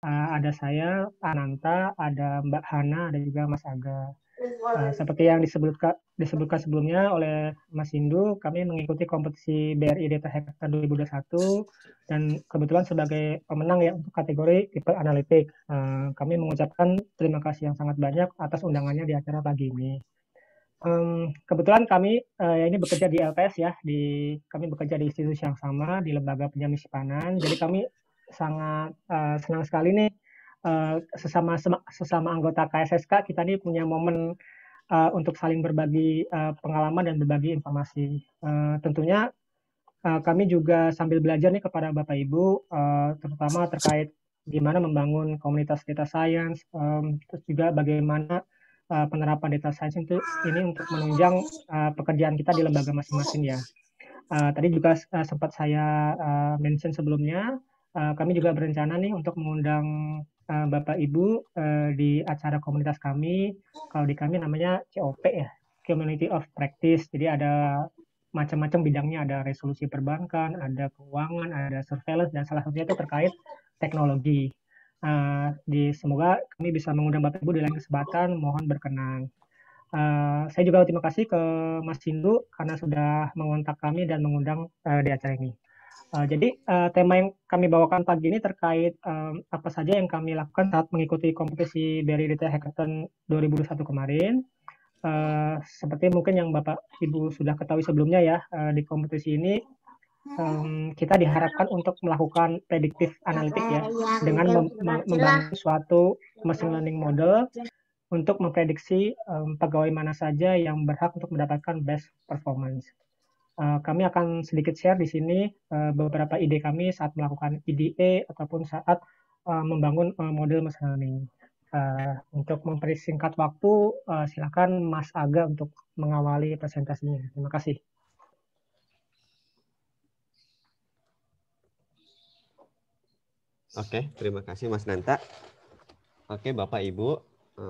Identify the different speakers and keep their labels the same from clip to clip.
Speaker 1: Ada saya, Ananta, ada Mbak Hana, ada juga Mas Aga. Seperti yang disebutkan sebelumnya oleh Mas Hindu, kami mengikuti kompetisi BRI Data Hackathon 2021 dan kebetulan sebagai pemenang ya untuk kategori People Analytics. Kami mengucapkan terima kasih yang sangat banyak atas undangannya di acara pagi ini. Kebetulan kami ini bekerja di LPS ya, kami bekerja di institusi yang sama di Lembaga Penjamin Simpanan. Jadi kami sangat senang sekali nih sesama anggota KSSK kita nih punya momen untuk saling berbagi pengalaman dan berbagi informasi. Tentunya kami juga sambil belajar nih kepada Bapak Ibu, terutama terkait gimana membangun komunitas data science, terus juga bagaimana penerapan data science itu ini untuk menunjang pekerjaan kita di lembaga masing-masing ya. Tadi juga sempat saya mention sebelumnya, kami juga berencana nih untuk mengundang Bapak Ibu di acara komunitas kami. Kalau di kami namanya COP ya, Community of Practice. Jadi ada macam-macam bidangnya, ada resolusi perbankan, ada keuangan, ada surveillance, dan salah satunya itu terkait teknologi. Semoga kami bisa mengundang Bapak Ibu di lain kesempatan, mohon berkenan. Saya juga terima kasih ke Mas Hindu karena sudah mengontak kami dan mengundang di acara ini. Jadi tema yang kami bawakan pagi ini terkait apa saja yang kami lakukan saat mengikuti kompetisi BRI Data Hackathon 2021 kemarin. Seperti mungkin yang Bapak Ibu sudah ketahui sebelumnya ya, di kompetisi ini kita diharapkan untuk melakukan predictive analytic ya, dengan membangun suatu machine learning model untuk memprediksi pegawai mana saja yang berhak untuk mendapatkan best performance. Kami akan sedikit share di sini beberapa ide kami saat melakukan EDA ataupun saat membangun model machine learning. Untuk mempersingkat waktu, silakan Mas Aga untuk mengawali presentasinya. Terima kasih.
Speaker 2: Oke, terima kasih Mas Nanta. Oke, Bapak Ibu,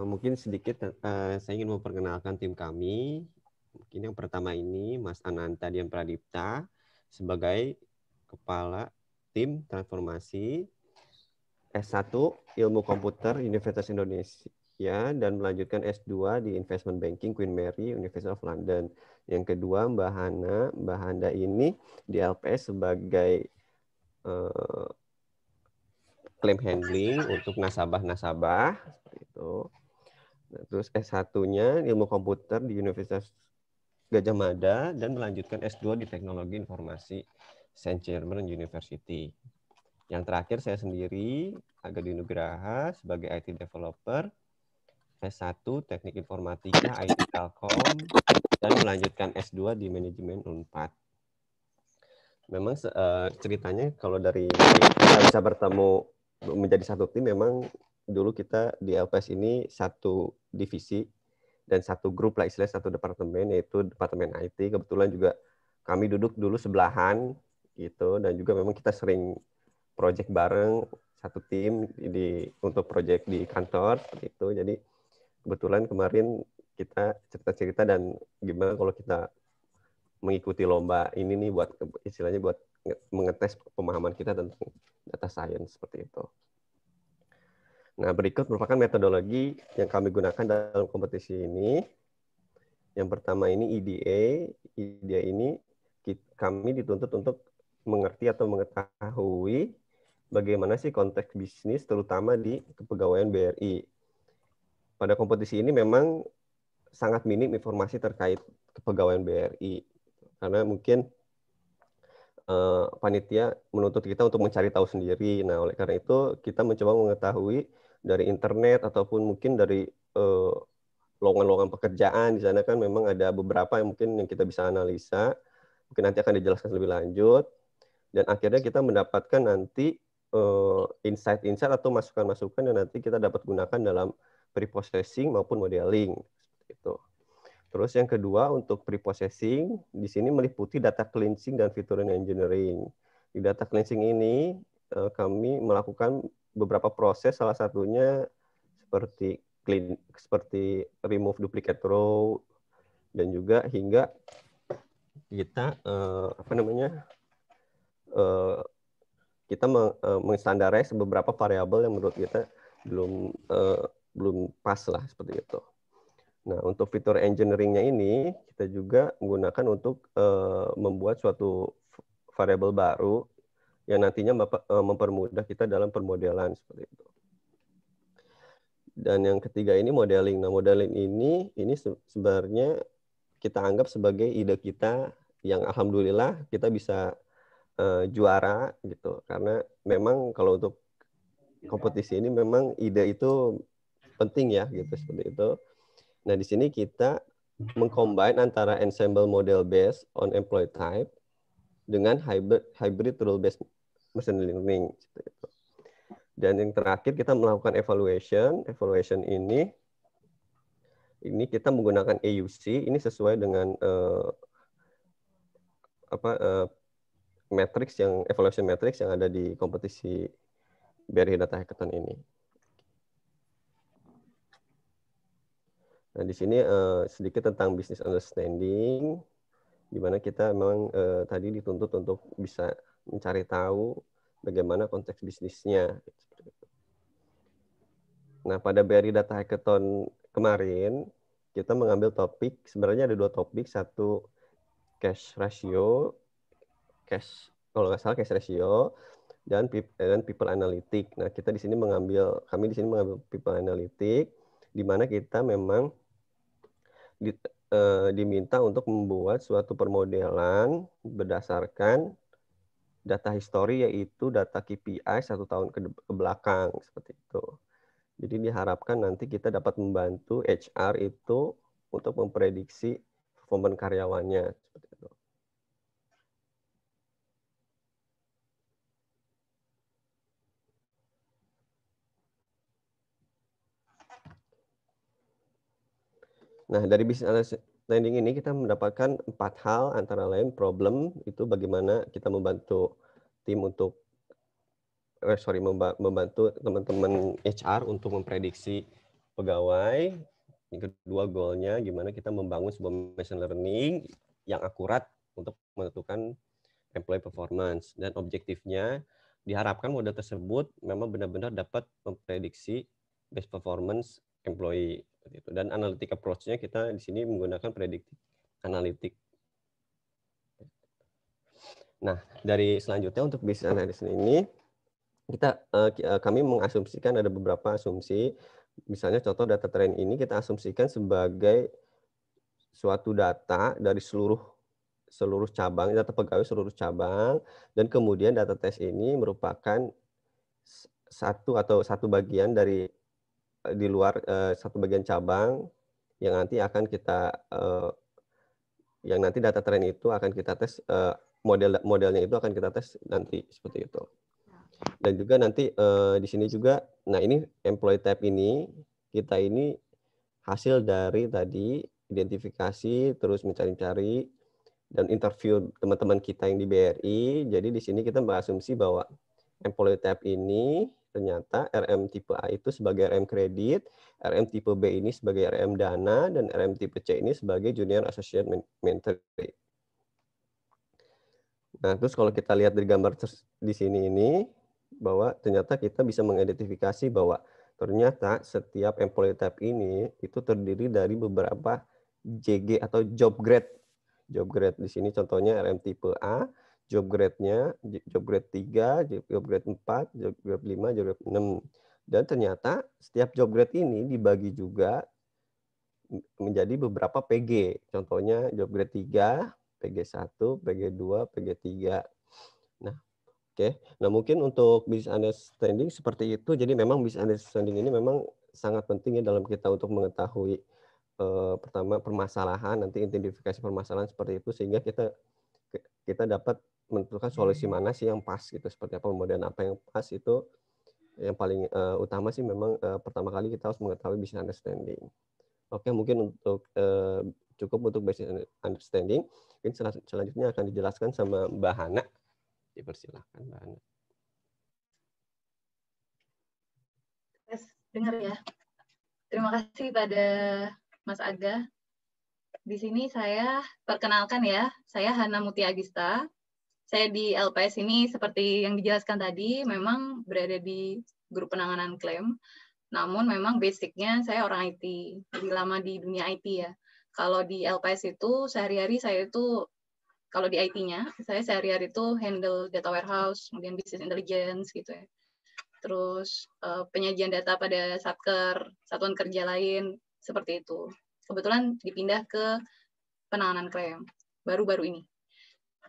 Speaker 2: mungkin sedikit saya ingin memperkenalkan tim kami. Mungkin yang pertama ini Mas Ananta Dian Pradipta sebagai Kepala Tim Transformasi S1 Ilmu Komputer Universitas Indonesia dan melanjutkan S2 di Investment Banking Queen Mary University of London. Yang kedua Mbak Handa ini di LPS sebagai claim handling untuk nasabah-nasabah seperti itu. Nah, terus S1-nya Ilmu Komputer di Universitas Gajah Mada dan melanjutkan S2 di Teknologi Informasi St. Germain University. Yang terakhir saya sendiri, Aga Dwi Nugraha sebagai IT developer, S1 Teknik Informatika, IT Telkom, dan melanjutkan S2 di Manajemen Unpad. Memang ceritanya kalau dari kita bisa bertemu menjadi satu tim, memang dulu kita di LPS ini satu divisi dan satu grup lah, istilahnya satu departemen, yaitu Departemen IT. Kebetulan juga kami duduk dulu sebelahan gitu, dan juga memang kita sering project bareng satu tim untuk project di kantor seperti itu. Jadi kebetulan kemarin kita cerita-cerita dan gimana kalau kita mengikuti lomba ini nih buat istilahnya buat mengetes pemahaman kita tentang data science seperti itu. Nah, berikut merupakan metodologi yang kami gunakan dalam kompetisi ini. Yang pertama ini EDA. EDA ini kami dituntut untuk mengerti atau mengetahui bagaimana sih konteks bisnis terutama di kepegawaian BRI. Pada kompetisi ini memang sangat minim informasi terkait kepegawaian BRI. Karena mungkin panitia menuntut kita untuk mencari tahu sendiri. Nah, oleh karena itu kita mencoba mengetahui dari internet ataupun mungkin dari lowongan-lowongan pekerjaan. Di sana kan memang ada beberapa yang mungkin yang kita bisa analisa. Mungkin nanti akan dijelaskan lebih lanjut. Dan akhirnya kita mendapatkan nanti insight-insight atau masukan-masukan yang nanti kita dapat gunakan dalam pre-processing maupun modeling. Seperti itu. Terus yang kedua untuk pre-processing, di sini meliputi data cleansing dan featuring engineering. Di data cleansing ini kami melakukan beberapa proses, salah satunya seperti remove duplicate row, dan juga hingga kita kita mengstandaris beberapa variabel yang menurut kita belum pas lah seperti itu. Nah, untuk fitur engineering-nya ini kita juga menggunakan untuk membuat suatu variabel baru yang nantinya mempermudah kita dalam permodelan seperti itu. Dan yang ketiga ini modeling. Nah, modeling ini sebenarnya kita anggap sebagai ide kita yang alhamdulillah kita bisa juara gitu. Karena memang kalau untuk kompetisi ini memang ide itu penting ya gitu seperti itu. Nah, di sini kita mengcombine antara ensemble model based on employee type dengan hybrid rule based machine learning seperti itu. Dan yang terakhir kita melakukan evaluation. Evaluation ini kita menggunakan AUC. Ini sesuai dengan evaluation matrix yang ada di kompetisi BRI Data Hackathon ini. Nah, di sini sedikit tentang business understanding, di mana kita memang tadi dituntut untuk bisa mencari tahu bagaimana konteks bisnisnya. Nah, pada BRI Data Hackathon kemarin, kita mengambil topik, sebenarnya ada 2 topik, satu cash ratio, kalau nggak salah cash ratio, dan people analytic. Nah, kami di sini mengambil people analytic, di mana kita memang diminta untuk membuat suatu permodelan berdasarkan data histori, yaitu data KPI 1 tahun ke belakang seperti itu. Jadi diharapkan nanti kita dapat membantu HR itu untuk memprediksi performa karyawannya seperti itu. Nah, dari business understanding ini kita mendapatkan 4 hal, antara lain problem, itu bagaimana kita membantu tim untuk membantu teman-teman HR untuk memprediksi pegawai. Yang kedua, goalnya gimana kita membangun sebuah machine learning yang akurat untuk menentukan employee performance. Dan objektifnya diharapkan model tersebut memang benar-benar dapat memprediksi best performance employee. Dan analytic approach-nya kita di sini menggunakan predictive analytic. Nah, dari selanjutnya untuk business analysis ini, kami mengasumsikan ada beberapa asumsi. Misalnya contoh data trend ini kita asumsikan sebagai suatu data dari seluruh cabang, data pegawai seluruh cabang, dan kemudian data tes ini merupakan satu bagian dari di luar satu bagian cabang yang nanti akan kita data trend itu akan kita tes, modelnya itu akan kita tes nanti seperti itu. Dan juga nanti di sini juga, nah ini employee type ini, kita ini hasil dari tadi identifikasi, terus mencari-cari, dan interview teman-teman kita yang di BRI. Jadi di sini kita berasumsi bahwa employee type ini ternyata RM tipe A itu sebagai RM kredit, RM tipe B ini sebagai RM dana, dan RM tipe C ini sebagai junior associate mentor. Nah, terus kalau kita lihat dari gambar di sini ini, bahwa ternyata kita bisa mengidentifikasi bahwa ternyata setiap employee type ini itu terdiri dari beberapa JG atau job grade. Job grade di sini contohnya RM tipe A, job grade-nya job grade 3, job grade 4, job grade 5, job grade 6. Dan ternyata setiap job grade ini dibagi juga menjadi beberapa PG. Contohnya job grade 3, PG1, PG2, PG3. Nah, oke. Nah, mungkin untuk business understanding seperti itu. Jadi memang business understanding ini memang sangat penting ya dalam kita untuk mengetahui pertama permasalahan, nanti identifikasi permasalahan seperti itu, sehingga kita dapat menentukan solusi mana sih yang pas gitu, seperti apa kemudian apa yang pas itu yang paling utama sih memang pertama kali kita harus mengetahui business understanding. Oke, mungkin untuk cukup untuk business understanding. Mungkin selanjutnya akan dijelaskan sama Mbak Hana. Dipersilahkan Mbak Hana.
Speaker 3: Dengar ya. Terima kasih pada Mas Aga. Di sini saya perkenalkan ya, saya Hana Mutia Agista. Saya di LPS ini seperti yang dijelaskan tadi, memang berada di grup penanganan klaim. Namun memang basicnya saya orang IT, lebih lama di dunia IT ya. Kalau di LPS itu sehari-hari saya itu, kalau di IT-nya, saya sehari-hari itu handle data warehouse, kemudian business intelligence gitu ya. Terus penyajian data pada satker, satuan kerja lain, seperti itu. Kebetulan dipindah ke penanganan klaim baru-baru ini.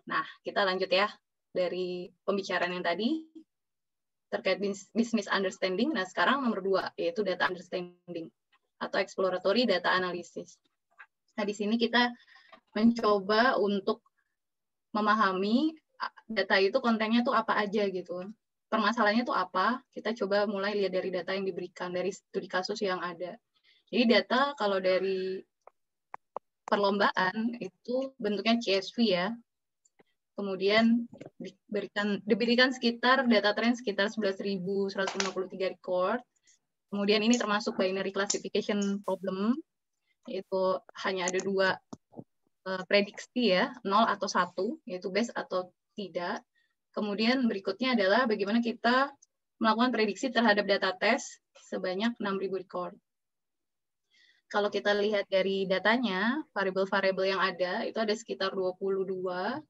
Speaker 3: Nah, kita lanjut ya dari pembicaraan yang tadi terkait business understanding. Nah, sekarang nomor 2, yaitu data understanding atau exploratory data analysis. Nah, di sini kita mencoba untuk memahami data itu kontennya tuh apa aja gitu. Permasalahannya tuh apa? Kita coba mulai lihat dari data yang diberikan, dari studi kasus yang ada. Jadi data kalau dari perlombaan itu bentuknya CSV ya. Kemudian diberikan sekitar data tren sekitar 11.153 record. Kemudian ini termasuk binary classification problem, yaitu hanya ada 2 prediksi ya, 0 atau 1, yaitu best atau tidak. Kemudian berikutnya adalah bagaimana kita melakukan prediksi terhadap data tes sebanyak 6.000 record. Kalau kita lihat dari datanya, variabel-variabel yang ada, itu ada sekitar 22,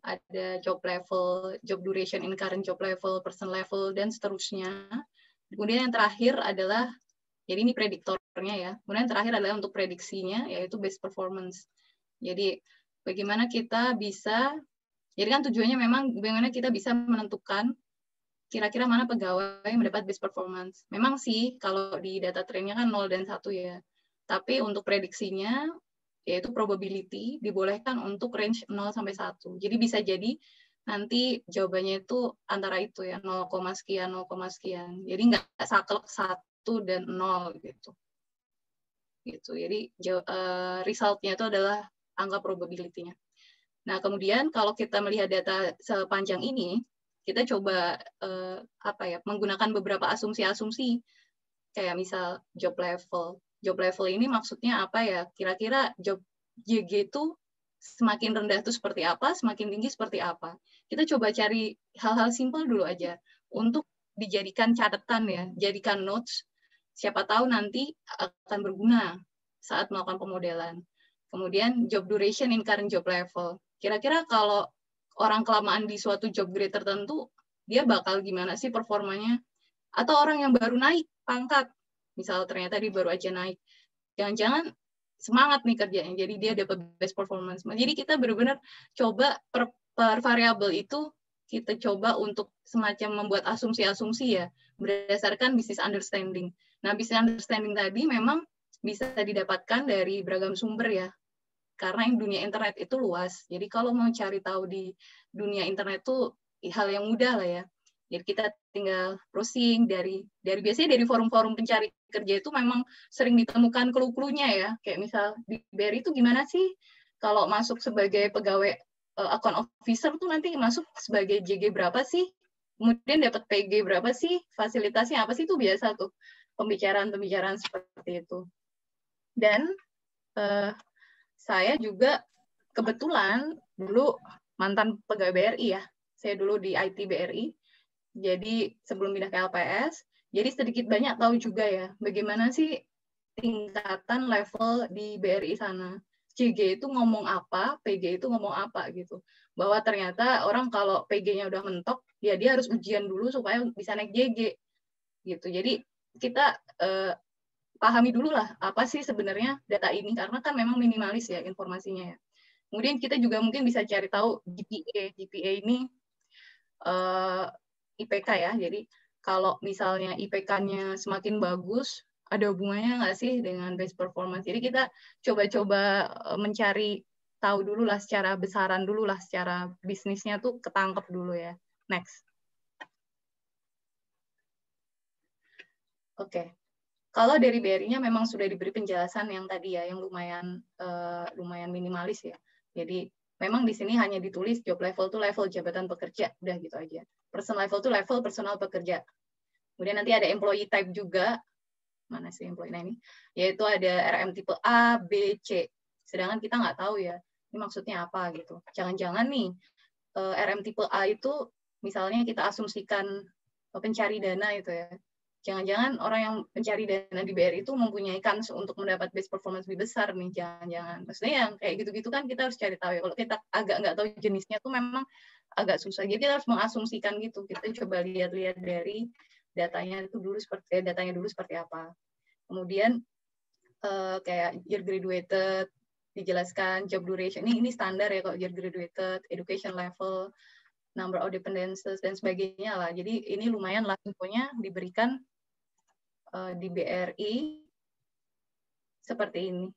Speaker 3: ada job level, job duration in current job level, person level, dan seterusnya. Kemudian yang terakhir adalah, jadi ini prediktornya ya, kemudian yang terakhir adalah untuk prediksinya, yaitu best performance. Jadi bagaimana kita bisa, jadi kan tujuannya memang bagaimana kita bisa menentukan kira-kira mana pegawai yang mendapat best performance. Memang sih kalau di data trainnya kan 0 dan 1 ya, tapi untuk prediksinya, yaitu probability, dibolehkan untuk range 0 sampai 1. Jadi bisa jadi nanti jawabannya itu antara itu ya, 0, sekian, 0, sekian. Jadi nggak saklek 1 dan 0 gitu. Jadi result-nya itu adalah angka probability-nya. Nah, kemudian kalau kita melihat data sepanjang ini, kita coba menggunakan beberapa asumsi-asumsi, kayak misal job level. Job level ini maksudnya apa ya? Kira-kira job JG itu semakin rendah itu seperti apa, semakin tinggi seperti apa. Kita coba cari hal-hal simpel dulu aja untuk dijadikan catatan ya, jadikan notes. Siapa tahu nanti akan berguna saat melakukan pemodelan. Kemudian job duration in current job level. Kira-kira kalau orang kelamaan di suatu job grade tertentu, dia bakal gimana sih performanya? Atau orang yang baru naik pangkat, misal ternyata dia baru aja naik, jangan-jangan semangat nih kerjanya, jadi dia dapat best performance. Jadi kita benar-benar coba per variabel itu kita coba untuk semacam membuat asumsi-asumsi ya, berdasarkan business understanding. Nah, business understanding tadi memang bisa didapatkan dari beragam sumber ya, karena dunia internet itu luas. Jadi kalau mau cari tahu di dunia internet itu hal yang mudah lah ya. Jadi kita tinggal browsing biasanya dari forum-forum pencari kerja itu memang sering ditemukan clue-cluenya ya. Kayak misal di BRI itu gimana sih kalau masuk sebagai pegawai account officer tuh nanti masuk sebagai JG berapa sih? Kemudian dapat PG berapa sih? Fasilitasnya apa sih? Itu biasa tuh pembicaraan-pembicaraan seperti itu. Dan saya juga kebetulan dulu mantan pegawai BRI ya. Saya dulu di IT BRI. Jadi sebelum pindah ke LPS, jadi sedikit banyak tahu juga ya, bagaimana sih tingkatan level di BRI sana. CG itu ngomong apa, PG itu ngomong apa gitu. Bahwa ternyata orang kalau PG-nya udah mentok, ya dia harus ujian dulu supaya bisa naik JG. Gitu. Jadi kita pahami dulu lah apa sih sebenarnya data ini, karena kan memang minimalis ya informasinya ya. Kemudian kita juga mungkin bisa cari tahu GPA. GPA ini IPK ya, jadi kalau misalnya IPK-nya semakin bagus, ada hubungannya nggak sih dengan best performance? Jadi kita coba-coba mencari tahu dulu lah secara besaran dulu lah, secara bisnisnya tuh ketangkep dulu ya. Next. Oke. Kalau dari BRI-nya memang sudah diberi penjelasan yang tadi ya, yang lumayan minimalis ya. Jadi memang di sini hanya ditulis job level itu level jabatan pekerja, udah gitu aja. Person level itu level personal pekerja. Kemudian nanti ada employee type juga. Mana sih employee ini? Yaitu ada RM tipe A, B, C. Sedangkan kita nggak tahu ya, ini maksudnya apa gitu. Jangan-jangan nih, RM tipe A itu misalnya kita asumsikan pencari dana itu ya. Jangan-jangan orang yang mencari dana di BRI itu mempunyai kans untuk mendapat best performance lebih besar nih, jangan-jangan. Maksudnya yang kayak gitu-gitu kan kita harus cari tahu ya. Kalau kita agak nggak tahu jenisnya tuh memang agak susah. Jadi kita harus mengasumsikan gitu. Kita coba lihat-lihat dari datanya dulu seperti apa. Kemudian kayak year graduated, dijelaskan job duration. Ini standar ya kalau year graduated, education level, number of dependencies dan sebagainya lah. Jadi ini lumayan lah infonya diberikan di BRI seperti ini.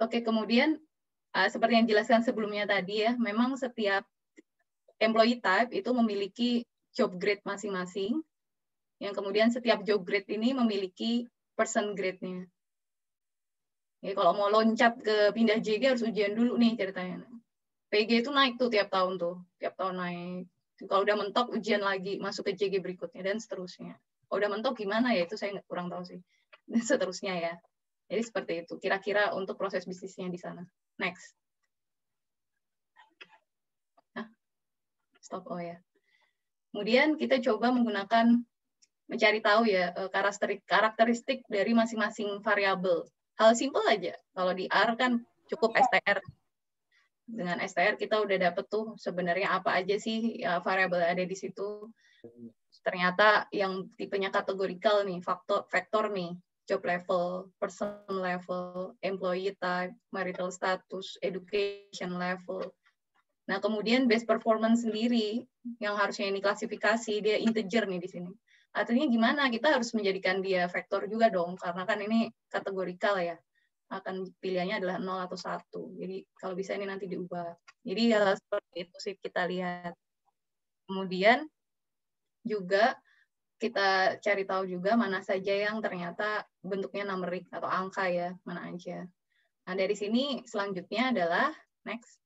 Speaker 3: Oke, kemudian seperti yang dijelaskan sebelumnya tadi ya, memang setiap employee type itu memiliki job grade masing-masing, yang kemudian setiap job grade ini memiliki person grade-nya. Ya, kalau mau loncat ke pindah JG harus ujian dulu nih ceritanya. PG itu naik tuh tiap tahun naik. Kalau udah mentok ujian lagi, masuk ke JG berikutnya dan seterusnya. Kalau udah mentok gimana ya itu saya kurang tahu sih. Dan seterusnya ya. Jadi seperti itu. Kira-kira untuk proses bisnisnya di sana. Next. Nah, stop ya. Kemudian kita coba menggunakan mencari tahu ya karakteristik dari masing-masing variabel. Hal simpel aja. Kalau di R kan cukup STR. Dengan STR kita udah dapet tuh sebenarnya apa aja sih ya, variabel yang ada di situ. Ternyata yang tipenya kategorikal nih, vektor nih, job level, person level, employee type, marital status, education level. Nah, kemudian base performance sendiri yang harusnya ini klasifikasi, dia integer nih di sini. Artinya gimana? Kita harus menjadikan dia vektor juga dong, karena kan ini kategorikal ya. Akan pilihannya adalah 0 atau 1. Jadi kalau bisa ini nanti diubah. Jadi hal seperti itu sih kita lihat. Kemudian juga kita cari tahu juga mana saja yang ternyata bentuknya numerik atau angka ya, mana aja. Nah, dari sini selanjutnya adalah next.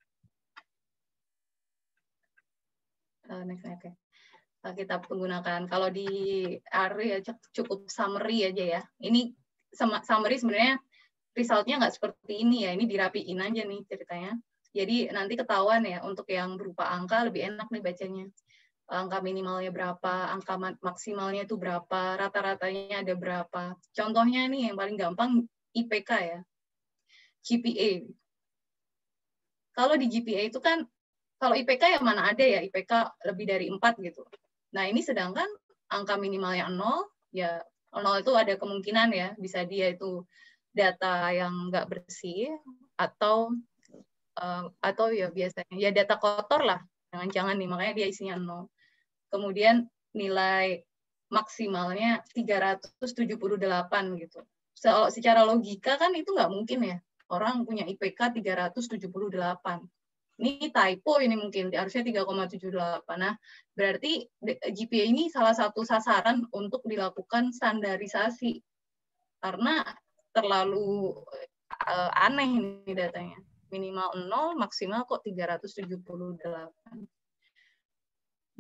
Speaker 3: Next, oke. Kita menggunakan, kalau di R ya cukup summary aja ya. Ini summary sebenarnya result-nya nggak seperti ini ya, ini dirapiin aja nih ceritanya. Jadi nanti ketahuan ya, untuk yang berupa angka lebih enak nih bacanya. Angka minimalnya berapa, angka maksimalnya itu berapa, rata-ratanya ada berapa. Contohnya nih yang paling gampang IPK ya, GPA. Kalau di GPA itu kan, kalau IPK ya mana ada ya, IPK lebih dari 4 gitu. Nah ini sedangkan angka minimalnya 0, ya 0 itu ada kemungkinan ya, bisa dia itu data yang nggak bersih atau ya biasanya ya data kotor lah, jangan-jangan nih, makanya dia isinya 0. Kemudian nilai maksimalnya 378 gitu. Secara logika kan itu nggak mungkin ya, orang punya IPK 378. Ini typo ini mungkin, harusnya 3,78. Nah, berarti GPA ini salah satu sasaran untuk dilakukan standarisasi. Karena terlalu aneh ini datanya. Minimal 0, maksimal kok 378.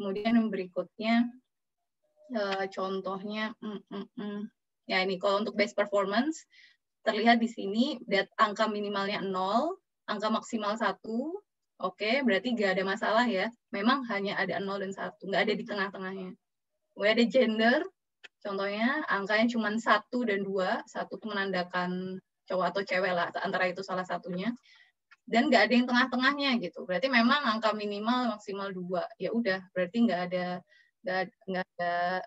Speaker 3: Kemudian yang berikutnya, contohnya, ya ini kalau untuk base performance, terlihat di sini, angka minimalnya 0, angka maksimal 1, oke, berarti nggak ada masalah ya. Memang hanya ada 0 dan 1, nggak ada di tengah-tengahnya. Kemudian ada gender, contohnya angkanya cuma 1 dan 2, 1 itu menandakan cowok atau cewek lah, antara itu salah satunya. Dan nggak ada yang tengah-tengahnya gitu. Berarti memang angka minimal maksimal 2. Ya udah, berarti nggak ada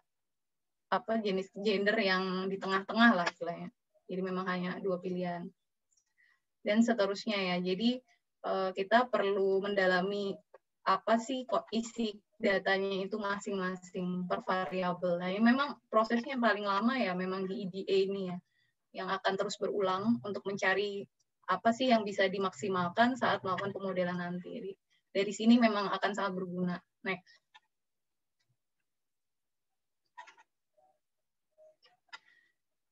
Speaker 3: apa jenis gender yang di tengah-tengah lah istilahnya. Jadi memang hanya 2 pilihan. Dan seterusnya ya. Jadi kita perlu mendalami apa sih kok isi datanya itu masing-masing per variabel. Nah, ini memang prosesnya yang paling lama ya memang di EDA ini ya. Yang akan terus berulang untuk mencari apa sih yang bisa dimaksimalkan saat melakukan pemodelan nanti. Jadi, dari sini memang akan sangat berguna. Next.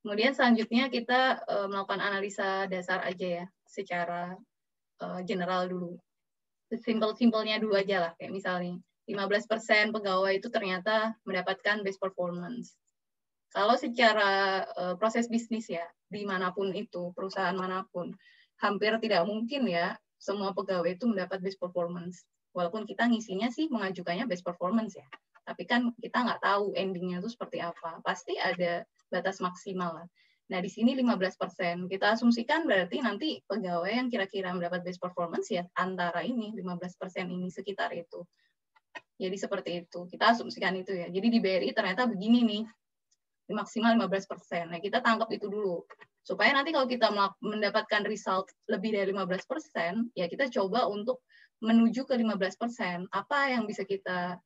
Speaker 3: Kemudian selanjutnya kita melakukan analisa dasar aja ya, secara general dulu. Simpel-simpelnya dulu aja lah, kayak misalnya 15% pegawai itu ternyata mendapatkan best performance. Kalau secara proses bisnis ya, dimanapun itu, perusahaan manapun, hampir tidak mungkin ya semua pegawai itu mendapat best performance. Walaupun kita ngisinya sih mengajukannya best performance ya. Tapi kan kita nggak tahu endingnya itu seperti apa. Pasti ada batas maksimal lah. Nah, di sini 15%. Kita asumsikan berarti nanti pegawai yang kira-kira mendapat best performance ya antara ini, 15% ini, sekitar itu. Jadi seperti itu. Kita asumsikan itu ya. Jadi di BRI ternyata begini nih, maksimal 15%. Nah, kita tangkap itu dulu. Supaya nanti kalau kita mendapatkan result lebih dari 15%, ya kita coba untuk menuju ke 15%. Apa yang bisa kita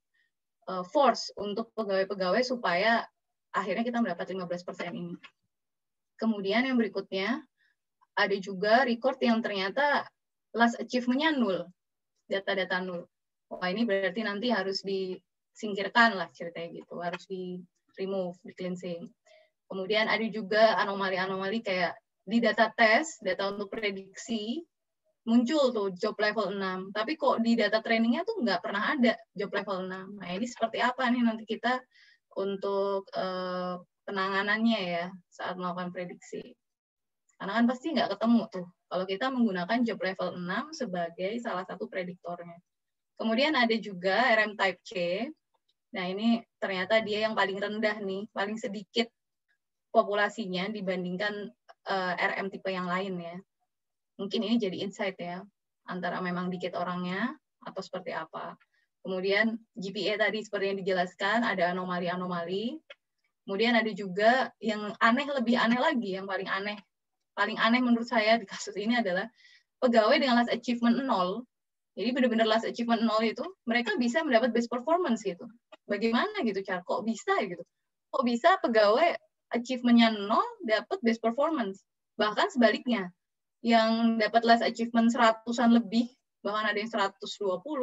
Speaker 3: force untuk pegawai-pegawai supaya akhirnya kita mendapat 15% ini. Kemudian yang berikutnya, ada juga record yang ternyata last achievement-nya 0. Data-data 0. Wah, ini berarti nanti harus disingkirkan lah ceritanya gitu. Harus di-remove, di-cleansing. Kemudian ada juga anomali-anomali kayak di data test, data untuk prediksi, muncul tuh job level 6. Tapi kok di data trainingnya tuh nggak pernah ada job level 6. Nah, ini seperti apa nih nanti kita untuk penanganannya ya saat melakukan prediksi. Karena kan pasti nggak ketemu tuh kalau kita menggunakan job level 6 sebagai salah satu prediktornya. Kemudian ada juga RM type C. Nah, ini ternyata dia yang paling rendah nih, paling sedikit populasinya dibandingkan RM tipe yang lain ya. Mungkin ini jadi insight ya, antara memang dikit orangnya atau seperti apa. Kemudian GPA tadi seperti yang dijelaskan, ada anomali-anomali. Kemudian ada juga yang aneh, lebih aneh lagi, yang paling aneh. Paling aneh menurut saya di kasus ini adalah pegawai dengan last achievement 0. Jadi benar-benar last achievement 0 itu, mereka bisa mendapat best performance gitu. Bagaimana gitu, cara kok bisa gitu? Kok bisa pegawai achievement-nya 0 dapat best performance? Bahkan sebaliknya, yang dapat last achievement 100-an lebih, bahkan ada yang 120,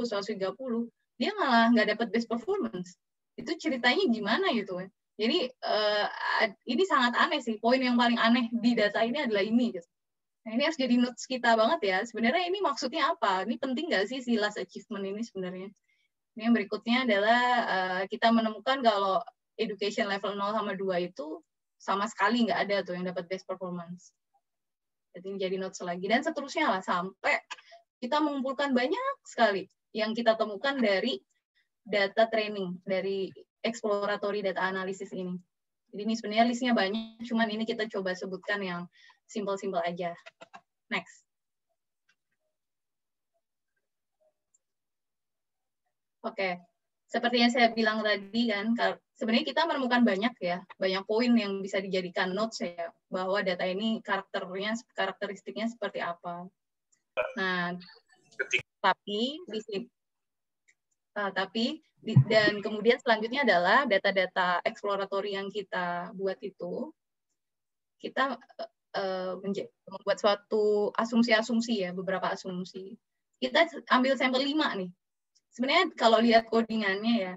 Speaker 3: 130, dia malah nggak dapat best performance. Itu ceritanya gimana gitu ya? Jadi ini sangat aneh sih. Poin yang paling aneh di data ini adalah ini. Gitu. Nah, ini harus jadi notes kita banget ya. Sebenarnya ini maksudnya apa? Ini penting nggak sih si last achievement ini sebenarnya? Ini yang berikutnya adalah kita menemukan kalau education level 0 sama 2 itu sama sekali nggak ada tuh yang dapat best performance. Jadi ini jadi notes lagi. Dan seterusnya lah sampai kita mengumpulkan banyak sekali yang kita temukan dari data training, dari exploratory data analysis ini. Jadi ini sebenarnya listnya banyak, cuman ini kita coba sebutkan yang simple-simple aja. Next. Oke, seperti yang saya bilang tadi kan, sebenarnya kita menemukan banyak ya, banyak poin yang bisa dijadikan notes ya, bahwa data ini karakteristiknya seperti apa. Nah, dan kemudian selanjutnya adalah data-data exploratory yang kita buat itu, kita membuat suatu asumsi-asumsi ya, beberapa asumsi. Kita ambil sampel 5 nih. Sebenarnya kalau lihat codingannya ya,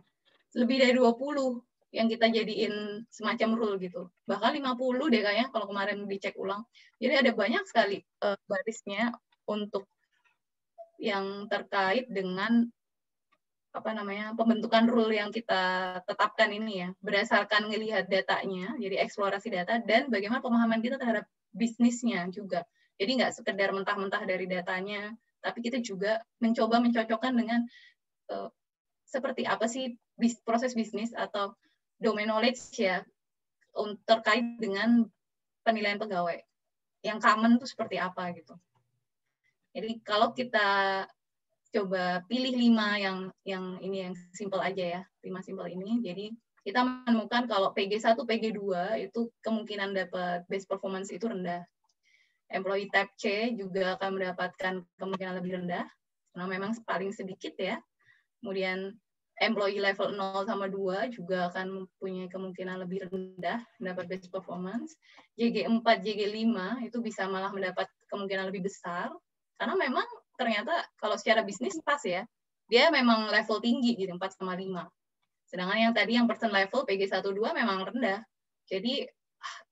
Speaker 3: lebih dari 20 yang kita jadiin semacam rule gitu. Bahkan 50 deh kayaknya kalau kemarin dicek ulang. Jadi ada banyak sekali barisnya untuk yang terkait dengan pembentukan rule yang kita tetapkan ini ya, berdasarkan ngelihat datanya, jadi eksplorasi data, dan bagaimana pemahaman kita terhadap bisnisnya juga. Jadi nggak sekedar mentah-mentah dari datanya, tapi kita juga mencoba mencocokkan dengan seperti apa sih proses bisnis atau domain knowledge ya, terkait dengan penilaian pegawai. Yang common itu seperti apa gitu. Jadi kalau kita coba pilih 5 yang ini yang simple aja ya, 5 simple ini. Jadi kita menemukan kalau PG1, PG2 itu kemungkinan dapat best performance itu rendah. Employee type C juga akan mendapatkan kemungkinan lebih rendah, karena memang paling sedikit ya. Kemudian employee level 0 sama 2 juga akan mempunyai kemungkinan lebih rendah mendapat best performance. JG4, JG5 itu bisa malah mendapat kemungkinan lebih besar, karena memang ternyata kalau secara bisnis pas ya, dia memang level tinggi gitu, 4 sama 5. Sedangkan yang tadi yang person level PG1-2 memang rendah. Jadi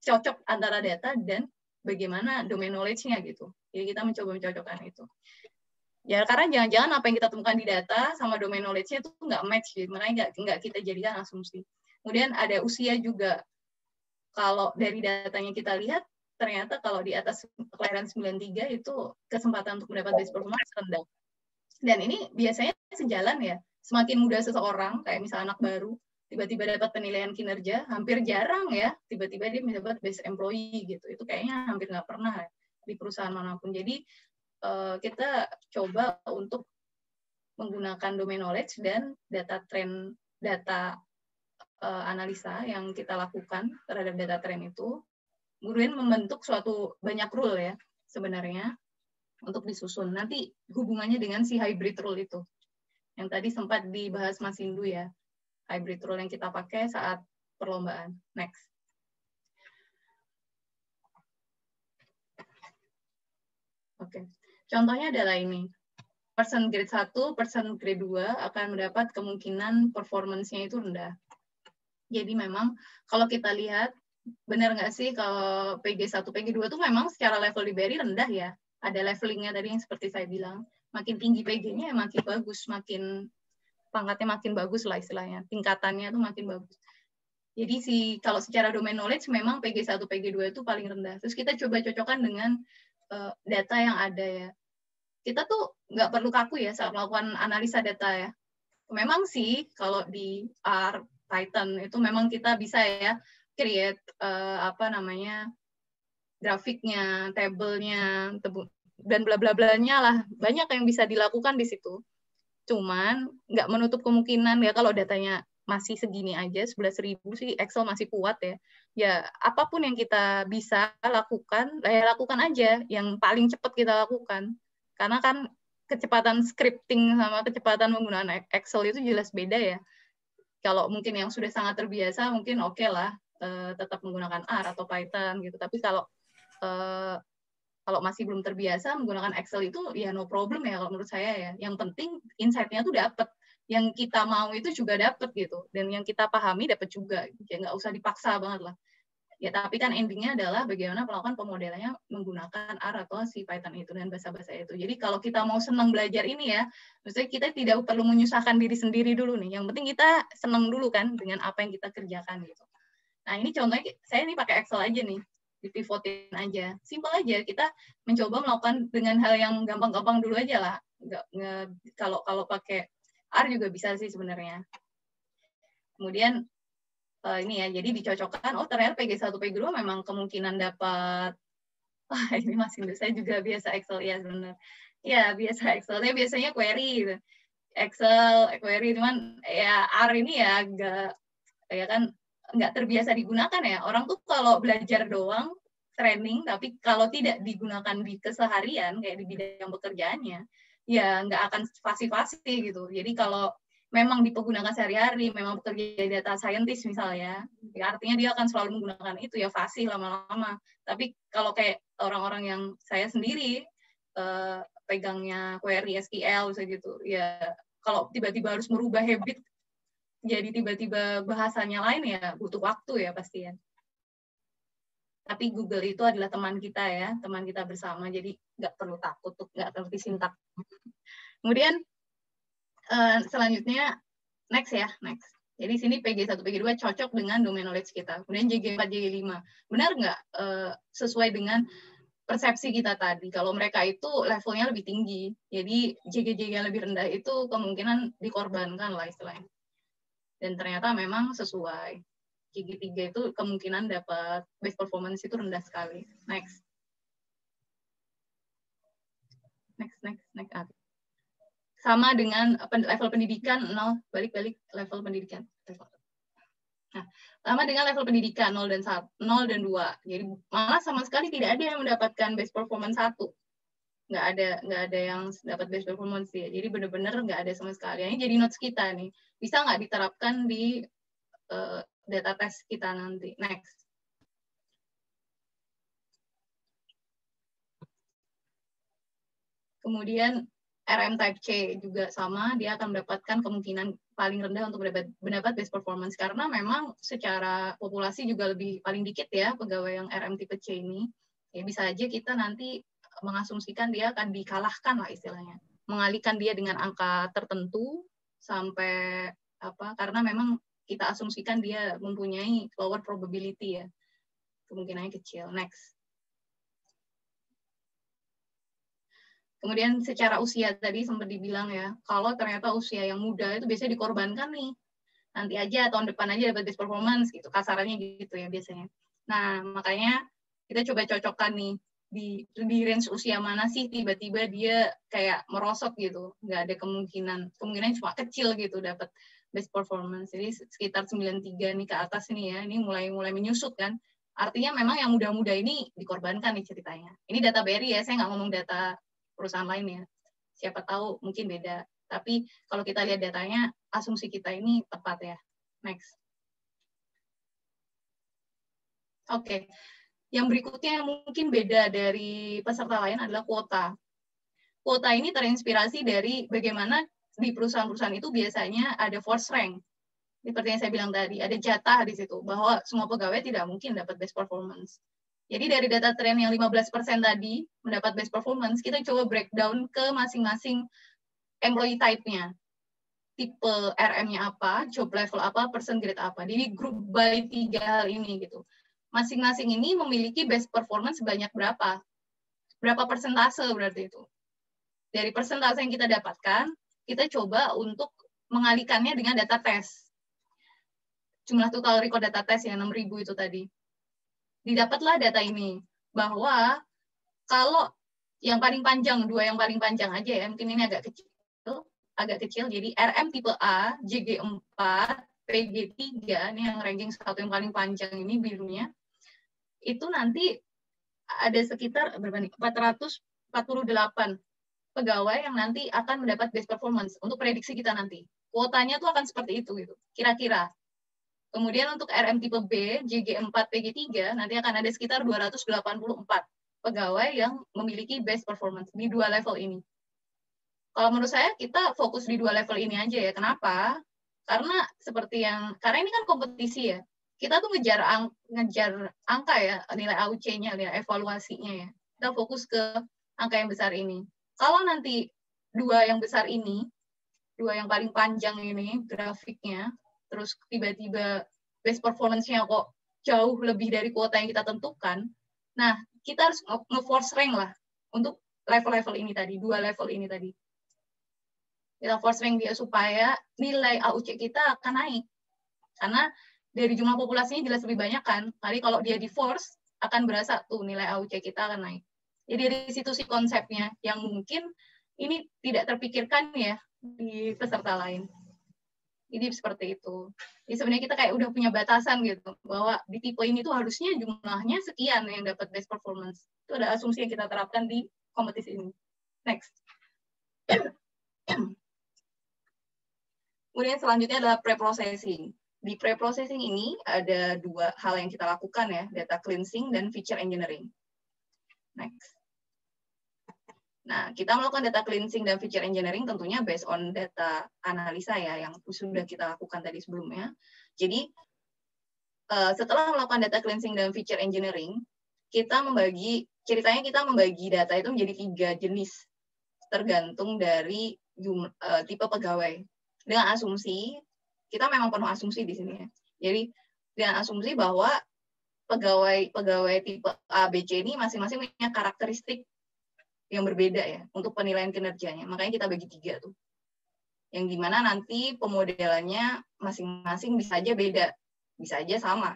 Speaker 3: cocok antara data dan bagaimana domain knowledge-nya gitu. Jadi kita mencoba mencocokkan itu. Ya karena jangan-jangan apa yang kita temukan di data sama domain knowledge-nya itu nggak match gitu, makanya nggak kita jadikan asumsi. Kemudian ada usia juga. Kalau dari datanya kita lihat, ternyata kalau di atas kelahiran 93 itu kesempatan untuk mendapat best performance rendah. Dan ini biasanya sejalan ya, semakin muda seseorang, kayak misalnya anak baru, tiba-tiba dapat penilaian kinerja, hampir jarang ya, tiba-tiba dia mendapat best employee gitu. Itu kayaknya hampir nggak pernah ya, di perusahaan manapun. Jadi kita coba untuk menggunakan domain knowledge dan data trend, data analisa yang kita lakukan terhadap data trend itu, kemudian membentuk suatu banyak rule ya sebenarnya untuk disusun. Nanti hubungannya dengan si hybrid rule itu, yang tadi sempat dibahas Mas Indu ya, hybrid rule yang kita pakai saat perlombaan. Next. Oke, contohnya adalah ini. Person grade 1, person grade 2 akan mendapat kemungkinan performance-nya itu rendah. Jadi memang kalau kita lihat, benar nggak sih kalau PG1, PG2 itu memang secara level di BRI rendah ya. Ada levelingnya tadi yang seperti saya bilang. Makin tinggi PG-nya ya makin bagus, makin pangkatnya makin bagus lah istilahnya. Tingkatannya itu makin bagus. Jadi kalau secara domain knowledge memang PG1, PG2 itu paling rendah. Terus kita coba cocokkan dengan data yang ada ya. Kita tuh nggak perlu kaku ya saat melakukan analisa data ya. Memang sih kalau di R, Python itu memang kita bisa ya create grafiknya, tabelnya, dan bla bla blanya lah, banyak yang bisa dilakukan di situ. Cuman nggak menutup kemungkinan ya kalau datanya masih segini aja 11.000 sih Excel masih kuat ya. Ya apapun yang kita bisa lakukan, ya lakukan aja. Yang paling cepat kita lakukan. Karena kan kecepatan scripting sama kecepatan menggunakan Excel itu jelas beda ya. Kalau mungkin yang sudah sangat terbiasa mungkin oke lah tetap menggunakan R atau Python gitu. Tapi kalau masih belum terbiasa menggunakan Excel itu ya no problem ya kalau menurut saya ya. Yang penting insight-nya tuh dapat. Yang kita mau itu juga dapat gitu. Dan yang kita pahami dapat juga. Ya nggak usah dipaksa banget lah. Ya tapi kan endingnya adalah bagaimana melakukan pemodelannya menggunakan R atau si Python itu dan bahasa-bahasa itu. Jadi kalau kita mau senang belajar ini ya, maksudnya kita tidak perlu menyusahkan diri sendiri dulu nih. Yang penting kita senang dulu kan dengan apa yang kita kerjakan gitu. Nah ini contohnya saya ini pakai Excel aja nih, dipivotin aja, simple aja. Kita mencoba melakukan dengan hal yang gampang-gampang dulu aja lah. Kalau pakai R juga bisa sih sebenarnya. Kemudian ini ya, jadi dicocokkan, oh ternyata PG1, PG2 memang kemungkinan dapat, ini Mas Indu, saya juga biasa Excel, ya benar. Ya, biasa Excel, saya biasanya query gitu. Excel, query, cuman ya R ini ya nggak terbiasa digunakan ya. Orang tuh kalau belajar doang, training, tapi kalau tidak digunakan di keseharian, kayak di bidang pekerjaannya, ya nggak akan fasih-fasih gitu. Jadi kalau memang dipergunakan sehari-hari, memang bekerja data scientist misalnya, ya artinya dia akan selalu menggunakan itu ya fasih lama-lama. Tapi kalau kayak orang-orang yang saya sendiri pegangnya query SQL gitu, ya kalau tiba-tiba harus merubah habit jadi tiba-tiba bahasanya lain ya butuh waktu ya pasti ya. Tapi Google itu adalah teman kita ya, teman kita bersama, jadi nggak perlu takut, nggak ngerti sintak. Kemudian selanjutnya next. Jadi sini PG1, PG2 cocok dengan domain knowledge kita. Kemudian JG4, JG5. Benar nggak sesuai dengan persepsi kita tadi? Kalau mereka itu levelnya lebih tinggi, jadi JG-JG yang lebih rendah itu kemungkinan dikorbankan lah istilahnya. Dan ternyata memang sesuai. JG3 itu kemungkinan dapat best performance itu rendah sekali. Next. Sama dengan level pendidikan 0, balik level pendidikan. Nah, sama dengan level pendidikan 0 dan 2. Jadi malah sama sekali tidak ada yang mendapatkan best performance 1. Nggak ada yang dapat best performance ya. Jadi benar-benar nggak ada sama sekali. Ini jadi notes kita nih. Bisa nggak diterapkan di data test kita nanti. Next. Kemudian RM type C juga sama, dia akan mendapatkan kemungkinan paling rendah untuk mendapat best performance karena memang secara populasi juga paling dikit ya pegawai yang RM tipe C ini. Ya bisa aja kita nanti mengasumsikan dia akan dikalahkan lah istilahnya. Mengalihkan dia dengan angka tertentu sampai karena memang kita asumsikan dia mempunyai lower probability ya. Kemungkinannya kecil. Next. Kemudian secara usia tadi sempat dibilang ya, kalau ternyata usia yang muda itu biasanya dikorbankan nih. Nanti aja, tahun depan aja dapat best performance gitu, kasarannya gitu ya biasanya. Nah, makanya kita coba cocokkan nih, di range usia mana sih tiba-tiba dia kayak merosot gitu. Nggak ada kemungkinan cuma kecil gitu dapat best performance. Jadi sekitar 93 nih ke atas nih ya, ini mulai menyusut kan. Artinya memang yang muda-muda ini dikorbankan nih ceritanya. Ini data BRI ya, saya nggak ngomong data perusahaan lain ya. Siapa tahu mungkin beda. Tapi kalau kita lihat datanya, asumsi kita ini tepat ya. Next. Oke. Yang berikutnya yang mungkin beda dari peserta lain adalah kuota. Kuota ini terinspirasi dari bagaimana di perusahaan-perusahaan itu biasanya ada force rank. Seperti yang saya bilang tadi, ada jatah di situ, bahwa semua pegawai tidak mungkin dapat best performance. Jadi dari data tren yang 15% tadi mendapat best performance, kita coba breakdown ke masing-masing employee type-nya. Tipe RM-nya apa, job level apa, person grade apa. Jadi group by 3 hal ini gitu. Masing-masing ini memiliki best performance sebanyak berapa? Berapa persentase berarti itu? Dari persentase yang kita dapatkan, kita coba untuk mengalihkannya dengan data tes. Jumlah total record data tes yang 6.000 itu tadi. Didapatlah data ini, bahwa kalau yang paling panjang, 2 yang paling panjang aja ya, mungkin ini agak kecil, jadi RM tipe A, JG4, PG3, ini yang ranking 1 yang paling panjang ini birunya, itu nanti ada sekitar 448 pegawai yang nanti akan mendapat best performance untuk prediksi kita nanti. Kuotanya tuh akan seperti itu gitu, kira-kira. Kemudian untuk RM tipe B, JG4, PG3, nanti akan ada sekitar 284 pegawai yang memiliki best performance di 2 level ini. Kalau menurut saya, kita fokus di 2 level ini aja ya. Kenapa? Karena ini kan kompetisi ya. Kita tuh ngejar angka ya, nilai AUC-nya, nilai evaluasinya ya. Kita fokus ke angka yang besar ini. Kalau nanti 2 yang besar ini, 2 yang paling panjang ini, grafiknya, terus tiba-tiba best performance-nya kok jauh lebih dari kuota yang kita tentukan, nah, kita harus nge-force rank lah untuk level-level ini tadi, 2 level ini tadi. Kita force rank dia supaya nilai AUC kita akan naik. Karena dari jumlah populasinya jelas lebih banyak kan. Tapi kalau dia di-force, akan berasa tuh nilai AUC kita akan naik. Jadi dari situ sih konsepnya, yang mungkin ini tidak terpikirkan ya di peserta lain. Jadi seperti itu. Jadi sebenarnya kita kayak udah punya batasan gitu, bahwa di tipe ini tuh harusnya jumlahnya sekian yang dapat best performance. Itu ada asumsi yang kita terapkan di kompetisi ini. Next. Kemudian selanjutnya adalah pre-processing. Di pre-processing ini ada 2 hal yang kita lakukan ya, data cleansing dan feature engineering. Next. Nah, kita melakukan data cleansing dan feature engineering tentunya based on data analisa ya, yang sudah kita lakukan tadi sebelumnya. Jadi, setelah melakukan data cleansing dan feature engineering, ceritanya kita membagi data itu menjadi 3 jenis, tergantung dari tipe pegawai. Dengan asumsi, kita memang penuh asumsi di sini ya. Jadi, dengan asumsi bahwa pegawai tipe A, B, C ini masing-masing punya karakteristik yang berbeda ya untuk penilaian kinerjanya. Makanya kita bagi 3 tuh. Yang dimana nanti pemodelannya masing-masing bisa aja beda, bisa aja sama.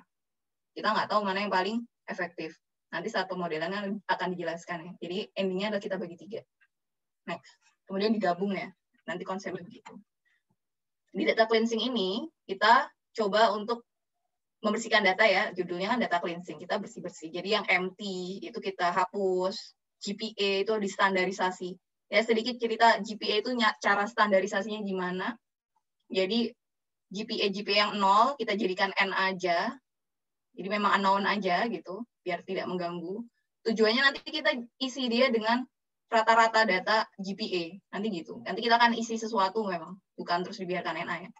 Speaker 3: Kita nggak tahu mana yang paling efektif. Nanti saat pemodelannya akan dijelaskan ya. Jadi endingnya adalah kita bagi 3. Next. Kemudian digabung ya. Nanti konsepnya begitu. Di data cleansing ini kita coba untuk membersihkan data ya. Judulnya kan data cleansing. Kita bersih-bersih. Jadi yang empty itu kita hapus. GPA itu distandarisasi. Ya, sedikit cerita GPA itu cara standarisasinya gimana. Jadi GPA yang 0 kita jadikan N aja. Jadi memang unknown aja gitu, biar tidak mengganggu. Tujuannya nanti kita isi dia dengan rata-rata data GPA. Nanti gitu. Nanti kita akan isi sesuatu memang, bukan terus dibiarkan NA ya.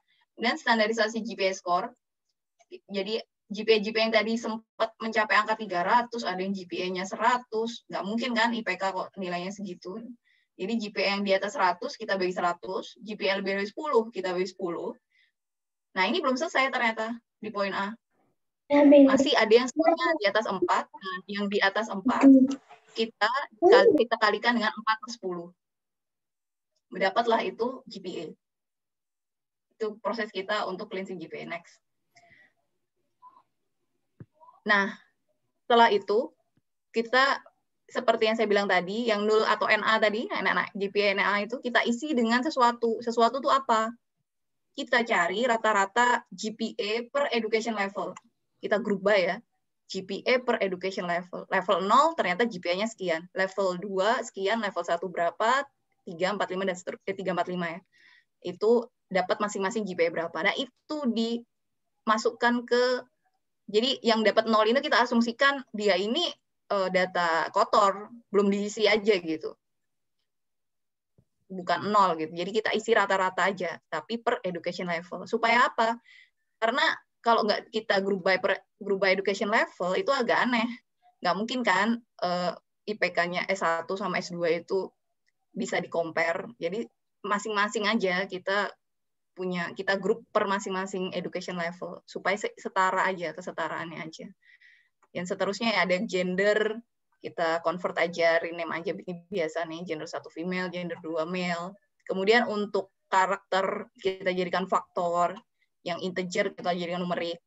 Speaker 3: Dan standarisasi GPA score. Jadi GPA yang tadi sempat mencapai angka 300, ada yang GPA-nya 100, nggak mungkin kan IPK kok nilainya segitu. Jadi GPA yang di atas 100, kita bagi 100, GPA lebih dari 10, kita bagi 10. Nah, ini belum selesai ternyata di poin A. Masih ada yang skornya di atas 4, nah, yang di atas 4, kita kalikan dengan 4/10. Mendapatlah itu GPA. Itu proses kita untuk cleansing GPA. Next. Nah, setelah itu, kita seperti yang saya bilang tadi, yang 0 atau NA tadi, GPA NA itu kita isi dengan sesuatu. Sesuatu itu apa? Kita cari rata-rata GPA per education level. Kita grup by ya. GPA per education level. Level 0 ternyata GPA-nya sekian. Level 2 sekian, level 1 berapa, 3, 4, 5, dan seterusnya. 3, 4, 5 ya. Itu dapat masing-masing GPA berapa. Nah, itu dimasukkan ke, jadi yang dapat 0 ini kita asumsikan dia ini data kotor, belum diisi aja gitu. Bukan 0 gitu. Jadi kita isi rata-rata aja, tapi per education level. Supaya apa? Karena kalau nggak kita group by education level, itu agak aneh. Nggak mungkin kan IPK-nya S1 sama S2 itu bisa di-compare. Jadi masing-masing aja kita grup per masing-masing education level. Supaya setara aja, kesetaraannya aja. Yang seterusnya ya ada gender, kita convert aja, rename aja biasa nih, gender 1 female, gender 2 male. Kemudian untuk karakter kita jadikan faktor, yang integer kita jadikan numerik.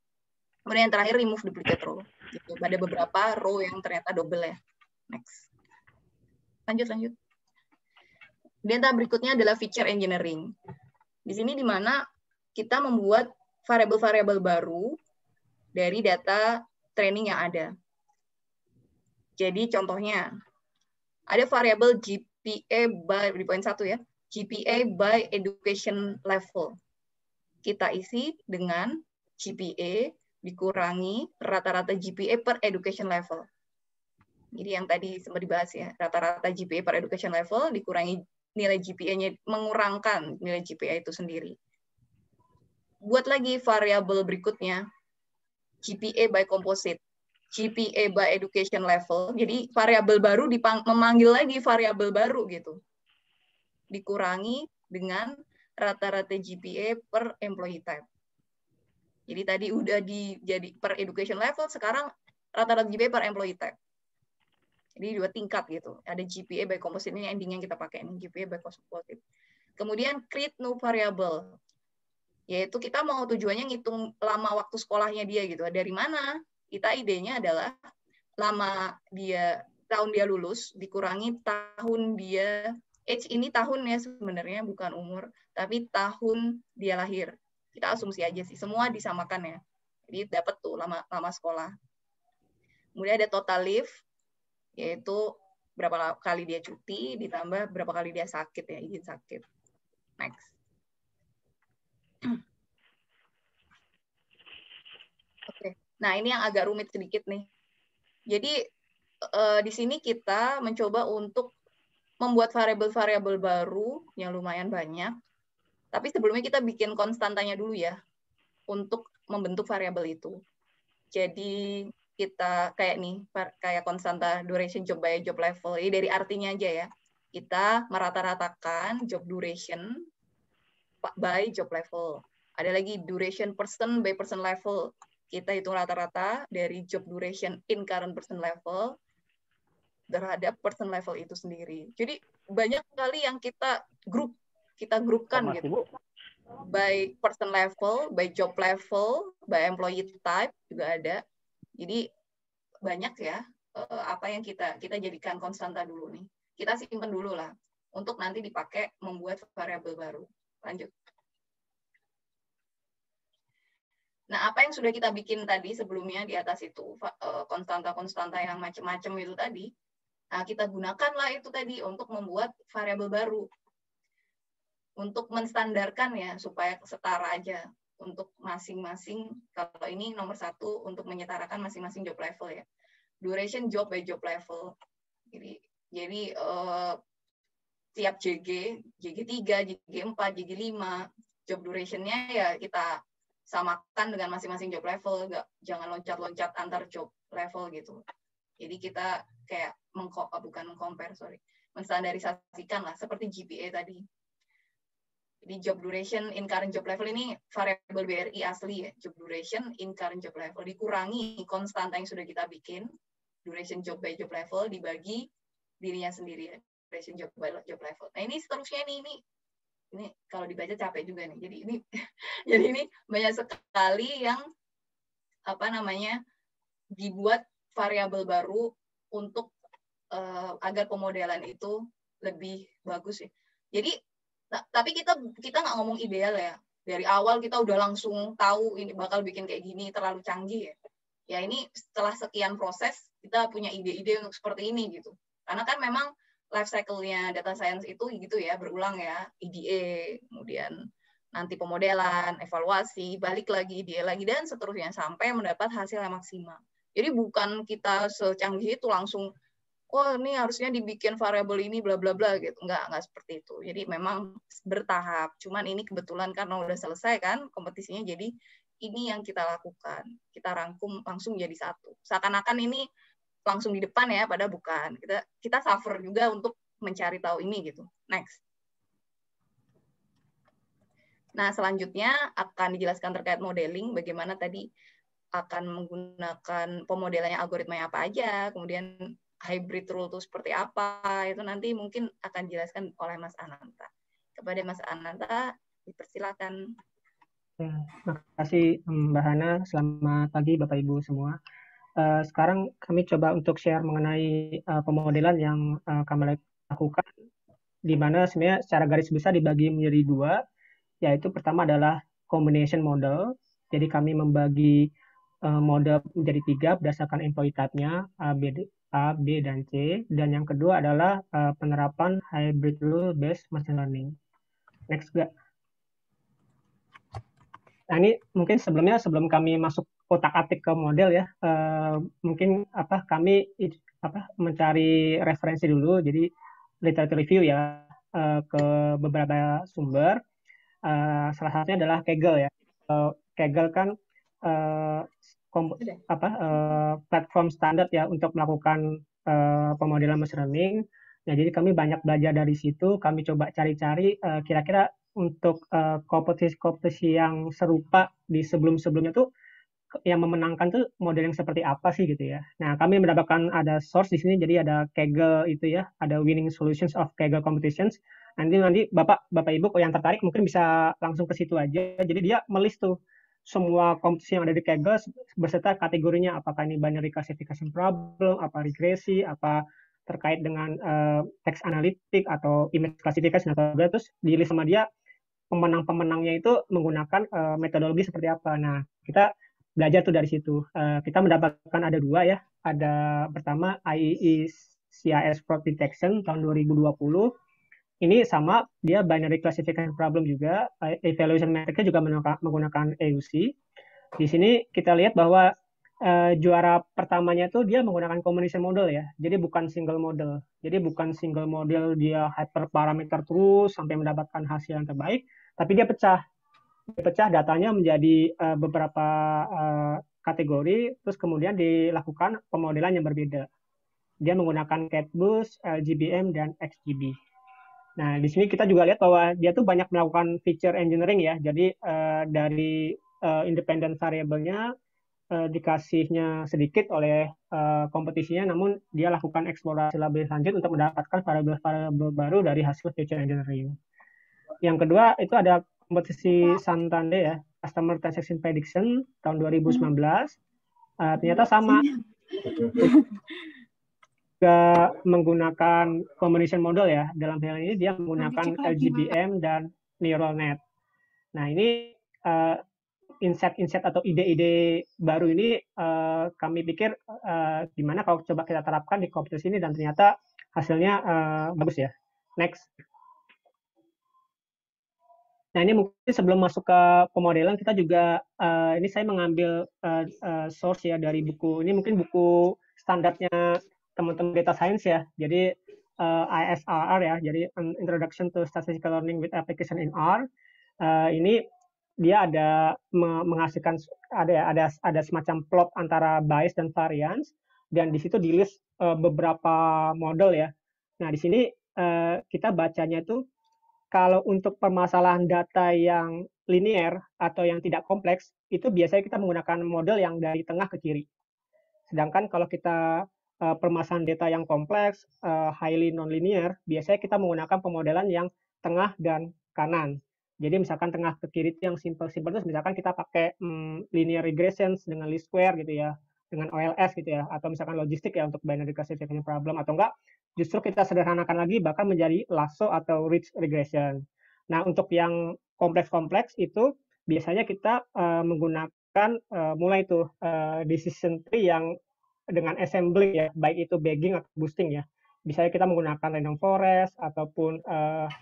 Speaker 3: Kemudian yang terakhir remove duplicate row. Gitu. Ada beberapa row yang ternyata double ya. Next. Lanjut. Dan tahap berikutnya adalah feature engineering. Di sini di mana kita membuat variabel-variabel baru dari data training yang ada. Jadi contohnya, ada variabel GPA by, di poin 1 ya, GPA by education level. Kita isi dengan GPA dikurangi rata-rata GPA per education level. Jadi yang tadi sempat dibahas ya, rata-rata GPA per education level dikurangi nilai GPA-nya, mengurangkan nilai GPA itu sendiri. Buat lagi variabel berikutnya, GPA by composite. GPA by education level. Jadi variabel baru memanggil lagi variabel baru gitu. Dikurangi dengan rata-rata GPA per employee type. Jadi tadi udah jadi per education level, sekarang rata-rata GPA per employee type. Jadi 2 tingkat gitu. Ada GPA by composite, ini ending yang kita pakai ini, GPA by composite. Kemudian create new variable. Yaitu kita mau tujuannya ngitung lama waktu sekolahnya dia gitu. Dari mana? Kita idenya adalah tahun dia lulus dikurangi tahun dia, age ini tahun ya sebenarnya bukan umur, tapi tahun dia lahir. Kita asumsi aja sih, semua disamakan ya. Jadi dapat tuh lama sekolah. Kemudian ada total leave, yaitu berapa kali dia cuti ditambah berapa kali dia sakit ya, izin sakit. Next. Oke. Nah, ini yang agak rumit sedikit nih. Jadi, di sini kita mencoba untuk membuat variabel-variabel baru yang lumayan banyak. Tapi sebelumnya kita bikin konstantanya dulu ya, untuk membentuk variabel itu. Jadi, kita kayak konstanta duration job by job level. Ini dari artinya aja ya. Kita merata-ratakan job duration by job level. Ada lagi duration person by person level. Kita hitung rata-rata dari job duration in current person level terhadap person level itu sendiri. Jadi banyak sekali yang kita grupkan gitu. By person level, by job level, by employee type juga ada. Jadi banyak ya apa yang kita jadikan konstanta dulu nih. Kita simpan dulu lah untuk nanti dipakai membuat variabel baru. Lanjut. Nah, apa yang sudah kita bikin tadi sebelumnya di atas itu, konstanta-konstanta yang macam-macam itu tadi, nah kita gunakanlah itu tadi untuk membuat variabel baru. Untuk menstandarkan ya, supaya setara aja untuk masing-masing, kalau ini nomor 1 untuk menyetarakan masing-masing job level ya. Duration job by job level. Jadi tiap JG 3, JG 4, JG 5, job duration-nya ya kita samakan dengan masing-masing job level, jangan loncat-loncat antar job level gitu. Jadi kita kayak menstandarisasikan lah, seperti GPA tadi. Jadi job duration in current job level ini variabel BRI asli ya, job duration in current job level, dikurangi konstanta yang sudah kita bikin, duration job by job level dibagi dirinya sendiri ya, duration job by job level. Nah ini seterusnya nih, ini kalau dibaca capek juga nih. Jadi ini jadi ini banyak sekali yang dibuat variabel baru untuk agar pemodelan itu lebih bagus ya. Jadi tapi kita nggak ngomong ideal ya. Dari awal kita udah langsung tahu ini bakal bikin kayak gini, terlalu canggih ya. Ya ini setelah sekian proses kita punya ide-ide untuk seperti ini gitu. Karena kan memang life cycle-nya data science itu gitu ya, berulang ya, IDA, kemudian nanti pemodelan, evaluasi, balik lagi, IDA lagi, dan seterusnya, sampai mendapat hasil yang maksimal. Jadi bukan kita secanggih itu langsung, oh ini harusnya dibikin variabel ini, bla bla bla gitu. Nggak seperti itu. Jadi memang bertahap. Cuman ini kebetulan karena udah selesai kan kompetisinya, jadi ini yang kita lakukan. Kita rangkum langsung jadi satu. Seakan-akan ini langsung di depan ya, padahal bukan. Kita suffer juga untuk mencari tahu ini gitu. Next. Nah, selanjutnya akan dijelaskan terkait modeling, bagaimana tadi akan menggunakan pemodelannya, algoritmanya apa aja, kemudian hybrid rule itu seperti apa, itu nanti mungkin akan dijelaskan oleh Mas Ananta. Kepada Mas Ananta, dipersilakan.
Speaker 1: Terima kasih Mbak Hana, selamat pagi Bapak Ibu semua. Sekarang kami coba untuk share mengenai pemodelan yang kami lakukan, di mana sebenarnya secara garis besar dibagi menjadi dua, yaitu pertama adalah combination model. Jadi kami membagi model menjadi tiga berdasarkan employee type-nya, A, B, dan C. Dan yang kedua adalah penerapan hybrid rule based machine learning. Next, Mbak. Nah ini mungkin sebelum kami masuk otak-atik ke model ya, mungkin kami mencari referensi dulu, jadi literature review ya ke beberapa sumber. Salah satunya adalah Kaggle ya. Kaggle kan platform standar ya untuk melakukan pemodelan machine learning. Nah, jadi kami banyak belajar dari situ. Kami coba cari-cari kira-kira untuk kompetisi yang serupa di sebelum-sebelumnya tuh yang memenangkan tuh model yang seperti apa sih gitu ya. Nah, kami mendapatkan ada source di sini, jadi ada Kaggle itu ya, ada winning solutions of Kaggle competitions. Nanti Bapak Ibu kalau yang tertarik mungkin bisa langsung ke situ aja. Jadi dia melis tuh semua kompetisi yang ada di Kaggle beserta kategorinya, apakah ini binary classification problem, apa regresi, apa terkait dengan text analytic atau image classification atau terus di list sama dia pemenang-pemenangnya itu menggunakan metodologi seperti apa. Nah, kita belajar tuh dari situ. Kita mendapatkan ada dua ya. Ada pertama IEEE CIS Fraud Detection tahun 2020. Ini sama, dia binary classification problem juga. Evaluation metricnya juga menggunakan AUC. Di sini kita lihat bahwa juara pertamanya itu dia menggunakan combination model ya. Jadi bukan single model. Jadi bukan single model dia hyperparameter terus sampai mendapatkan hasil yang terbaik, tapi dia pecah datanya menjadi beberapa kategori, terus kemudian dilakukan pemodelan yang berbeda. Dia menggunakan CatBoost, LGBM, dan XGB. Nah, di sini kita juga lihat bahwa dia tuh banyak melakukan feature engineering ya. Jadi dari independent variable-nya dikasihnya sedikit oleh kompetisinya, namun dia lakukan eksplorasi lebih lanjut untuk mendapatkan variabel baru dari hasil feature engineering. Yang kedua itu ada kompetisi Santander ya, Customer Transaction Prediction tahun 2019. Ternyata sama, juga menggunakan combination model ya. Dalam hal ini dia menggunakan LGBM dan neural net. Nah ini insight atau ide-ide baru ini kami pikir gimana kalau coba kita terapkan di kompetisi ini, dan ternyata hasilnya bagus ya. Next. Nah ini mungkin sebelum masuk ke pemodelan kita juga ini saya mengambil source ya dari buku ini, mungkin buku standarnya teman-teman data science ya. Jadi ISRR ya, jadi Introduction to Statistical Learning with Application in R. Ini dia ada menghasilkan ada semacam plot antara bias dan variance, dan di situ di list beberapa model ya. Nah di sini kita bacanya itu kalau untuk permasalahan data yang linear atau yang tidak kompleks itu biasanya kita menggunakan model yang dari tengah ke kiri. Sedangkan kalau kita permasalahan data yang kompleks, highly nonlinear, biasanya kita menggunakan pemodelan yang tengah dan kanan. Jadi misalkan tengah ke kiri itu yang simple-simple, terus misalkan kita pakai linear regressions dengan least square gitu ya, dengan OLS gitu ya, atau misalkan logistik ya untuk binary classification problem, atau enggak justru kita sederhanakan lagi bahkan menjadi lasso atau ridge regression. Nah, untuk yang kompleks-kompleks itu biasanya kita menggunakan mulai itu decision tree yang dengan assembly ya, baik itu bagging atau boosting ya. Misalnya kita menggunakan random forest ataupun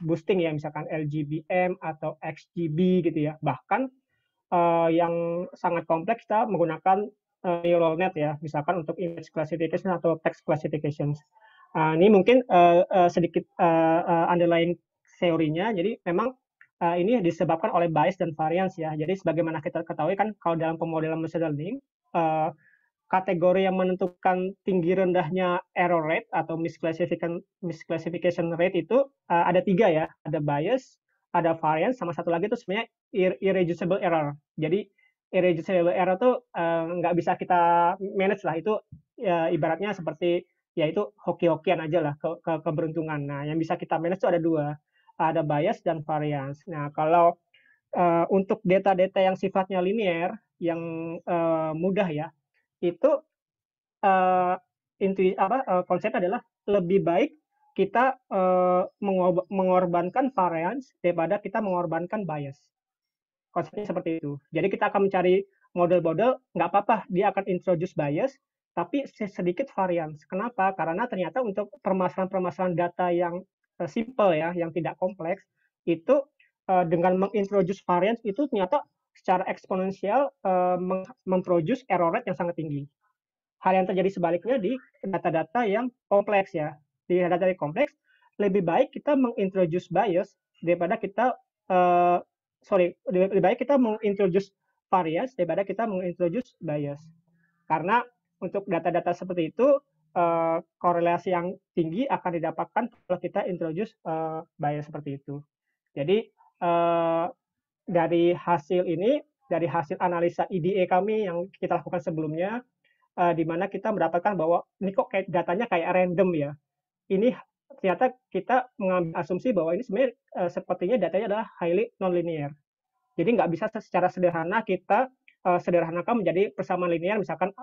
Speaker 1: boosting ya, misalkan LGBM atau XGB gitu ya. Bahkan yang sangat kompleks kita menggunakan neural net ya, misalkan untuk image classification atau text classification. Ini mungkin sedikit underlying teorinya. Jadi memang ini disebabkan oleh bias dan variance ya. Jadi sebagaimana kita ketahui kan kalau dalam pemodelan machine learning, kategori yang menentukan tinggi rendahnya error rate atau misclassification rate itu ada 3 ya, ada bias, ada variance, sama satu lagi itu sebenarnya irreducible error. Jadi irreducible error tuh nggak bisa kita manage lah, itu ya, ibaratnya seperti ya itu hoki-hokian aja lah, keberuntungan. Nah, yang bisa kita manage itu ada 2, ada bias dan variance. Nah, kalau untuk data-data yang sifatnya linear, yang mudah ya, itu konsepnya adalah lebih baik kita mengorbankan variance daripada kita mengorbankan bias. Konsepnya seperti itu. Jadi kita akan mencari model-model, nggak apa-apa dia akan introduce bias, tapi sedikit variance. Kenapa? Karena ternyata untuk permasalahan-permasalahan data yang simple ya, yang tidak kompleks, itu dengan mengintroduce variance itu ternyata secara eksponensial memproduce error rate yang sangat tinggi. Hal yang terjadi sebaliknya di data-data yang kompleks ya. Di data yang kompleks, lebih baik kita mengintroduce bias daripada kita lebih baik kita mengintroduce variance daripada kita mengintroduce bias. Karena untuk data-data seperti itu korelasi yang tinggi akan didapatkan kalau kita introduce bias seperti itu. Jadi dari hasil ini, dari hasil analisa IDE kami yang kita lakukan sebelumnya, di mana kita mendapatkan bahwa ini kok kayak datanya kayak random ya. Ini ternyata kita mengambil asumsi bahwa ini sebenarnya sepertinya datanya adalah highly nonlinear. Jadi nggak bisa secara sederhana kita sederhanakan menjadi persamaan linear, misalkan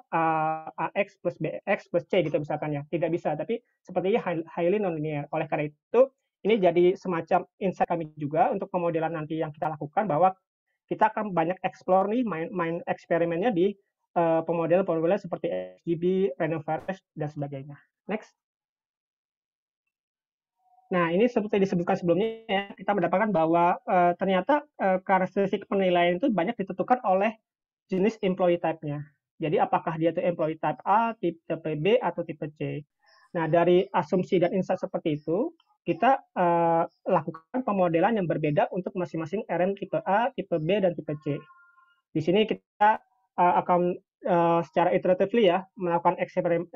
Speaker 1: AX plus BX plus C gitu misalkan ya. Tidak bisa, tapi sepertinya highly nonlinear. Oleh karena itu, ini jadi semacam insight kami juga untuk pemodelan nanti yang kita lakukan, bahwa kita akan banyak explore nih, main eksperimennya di pemodelan seperti XGB, random forest, dan sebagainya. Next. Nah, ini seperti disebutkan sebelumnya, ya, kita mendapatkan bahwa ternyata karakteristik penilaian itu banyak ditentukan oleh jenis employee type-nya. Jadi apakah dia itu employee type A, tipe B, atau tipe C. Nah, dari asumsi dan insight seperti itu, kita lakukan pemodelan yang berbeda untuk masing-masing RM tipe A, tipe B, dan tipe C. Di sini kita akan secara iteratively ya melakukan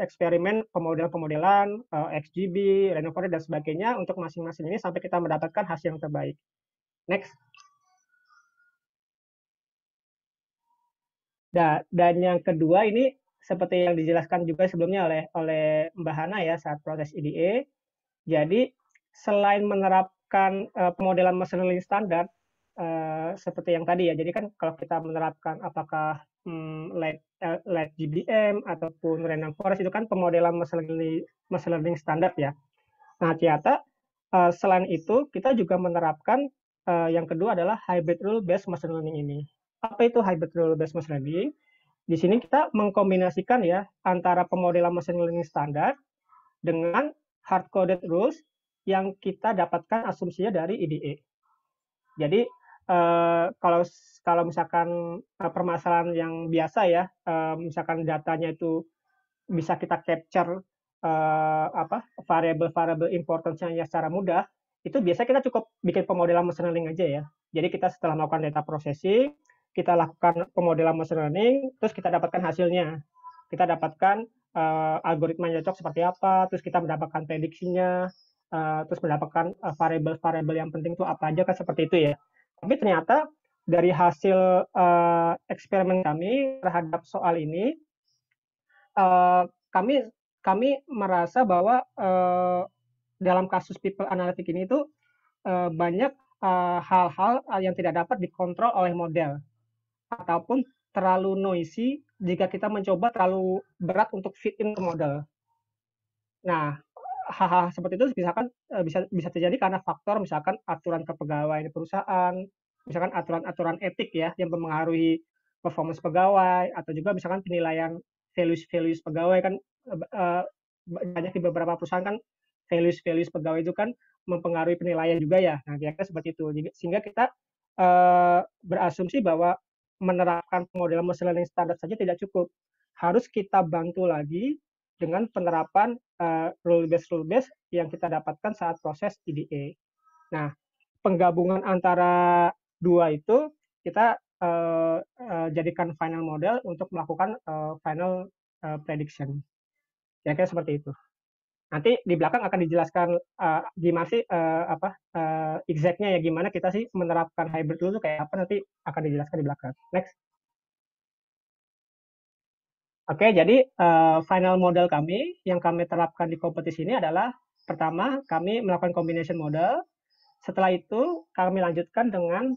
Speaker 1: eksperimen pemodelan-pemodelan XGB, random forest, dan sebagainya untuk masing-masing ini sampai kita mendapatkan hasil yang terbaik. Next. Dan yang kedua ini seperti yang dijelaskan juga sebelumnya oleh Mbak Hana ya saat proses IDE. Jadi selain menerapkan pemodelan machine learning standar seperti yang tadi ya, jadi kan kalau kita menerapkan apakah like GBM ataupun random forest itu kan pemodelan machine learning standar ya. Nah, ternyata selain itu kita juga menerapkan yang kedua adalah hybrid rule based machine learning ini. Apa itu hybrid rule based machine learning? Di sini kita mengkombinasikan ya antara pemodelan machine learning standar dengan hard coded rules yang kita dapatkan asumsinya dari IDE. Jadi kalau misalkan permasalahan yang biasa ya, misalkan datanya itu bisa kita capture variable importance-nya secara mudah, itu biasanya kita cukup bikin pemodelan machine learning aja ya. Jadi kita setelah melakukan data processing, kita lakukan pemodelan machine learning, terus kita dapatkan hasilnya. Kita dapatkan algoritma yang cocok seperti apa, terus kita mendapatkan prediksinya, terus mendapatkan variable-variable yang penting itu apa aja kan seperti itu ya. Tapi ternyata dari hasil eksperimen kami terhadap soal ini, kami merasa bahwa dalam kasus people analytics ini itu banyak hal-hal yang tidak dapat dikontrol oleh model ataupun terlalu noisy jika kita mencoba terlalu berat untuk fit in ke model. Nah, hal-hal seperti itu misalkan bisa terjadi karena faktor misalkan aturan kepegawaian di perusahaan, misalkan aturan-aturan etik ya yang mempengaruhi performance pegawai, atau juga misalkan penilaian values pegawai kan banyak di beberapa perusahaan kan values pegawai itu kan mempengaruhi penilaian juga ya. Nah, kira-kira seperti itu. Sehingga kita berasumsi bahwa menerapkan model machine learning standar saja tidak cukup. Harus kita bantu lagi dengan penerapan rule based yang kita dapatkan saat proses EDA. Nah, penggabungan antara dua itu kita jadikan final model untuk melakukan final prediction. Kira-kira seperti itu. Nanti di belakang akan dijelaskan gimana sih exactnya ya, gimana kita sih menerapkan hybrid dulu kayak apa, nanti akan dijelaskan di belakang. Next. Oke, jadi final model kami yang kami terapkan di kompetisi ini adalah pertama kami melakukan combination model. Setelah itu kami lanjutkan dengan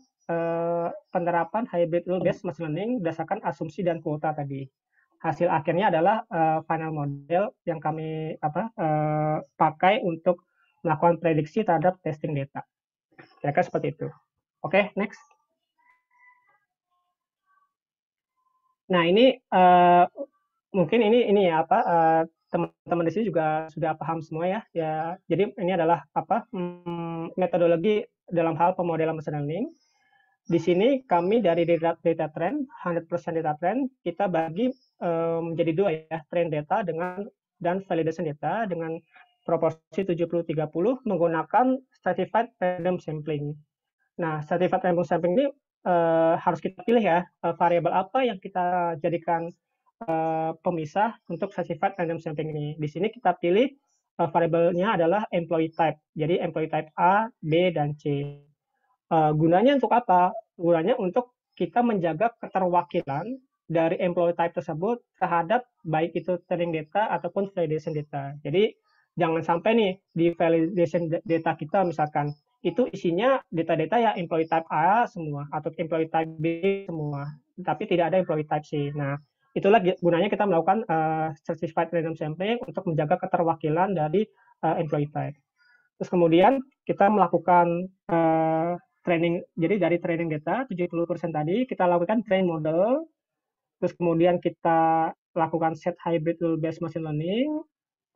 Speaker 1: penerapan hybrid rule based machine learning berdasarkan asumsi dan kuota tadi. Hasil akhirnya adalah final model yang kami pakai untuk melakukan prediksi terhadap testing data. Kira-kira seperti itu. Oke, next. Nah, ini mungkin ini ya teman-teman di sini juga sudah paham semua ya. Jadi ini adalah metodologi dalam hal pemodelan machine learning. Di sini kami dari data trend, 100% data trend, kita bagi menjadi dua ya, trend data dan validation data dengan proporsi 70-30 menggunakan stratified random sampling. Nah, stratified random sampling ini harus kita pilih ya, variabel apa yang kita jadikan pemisah untuk stratified random sampling ini. Di sini kita pilih variabelnya adalah employee type. Jadi employee type A, B, dan C. Gunanya untuk apa? Gunanya untuk kita menjaga keterwakilan dari employee type tersebut terhadap baik itu training data ataupun validation data. Jadi jangan sampai nih di validation data kita misalkan itu isinya data-data ya employee type A semua atau employee type B semua, tapi tidak ada employee type C. Nah, itulah gunanya kita melakukan certified random sampling untuk menjaga keterwakilan dari employee type. Terus kemudian kita melakukan training, jadi dari training data 70% tadi kita lakukan train model, terus kemudian kita lakukan set hybrid rule based machine learning,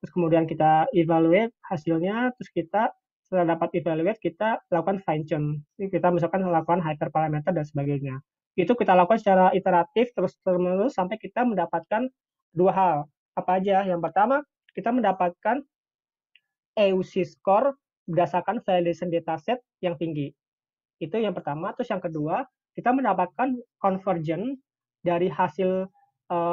Speaker 1: terus kemudian kita evaluate hasilnya, terus kita setelah dapat evaluate kita lakukan fine tune, kita misalkan melakukan hyperparameter dan sebagainya. Itu kita lakukan secara iteratif terus-menerus sampai kita mendapatkan dua hal. Apa aja? Yang pertama, kita mendapatkan EUC score berdasarkan validation dataset yang tinggi. Itu yang pertama. Terus yang kedua, kita mendapatkan convergence dari hasil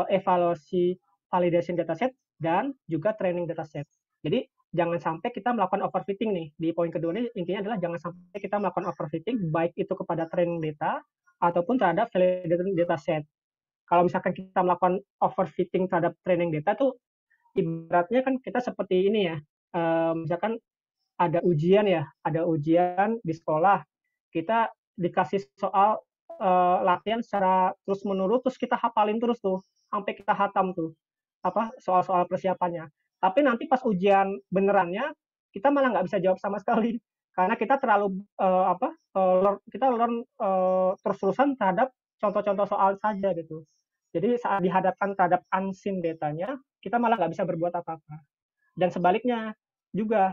Speaker 1: evaluasi validation dataset dan juga training dataset. Jadi jangan sampai kita melakukan overfitting nih. Di poin kedua ini intinya adalah jangan sampai kita melakukan overfitting baik itu kepada training data ataupun terhadap validation dataset. Kalau misalkan kita melakukan overfitting terhadap training data tuh ibaratnya kan kita seperti ini ya. Misalkan ada ujian di sekolah, kita dikasih soal latihan secara terus menerus, terus kita hafalin terus tuh sampai kita hatam tuh soal-soal persiapannya. Tapi nanti pas ujian benerannya kita malah nggak bisa jawab sama sekali karena kita terlalu kita learn terus-terusan terhadap contoh-contoh soal saja gitu. Jadi saat dihadapkan terhadap unseen datanya kita malah nggak bisa berbuat apa-apa. Dan sebaliknya juga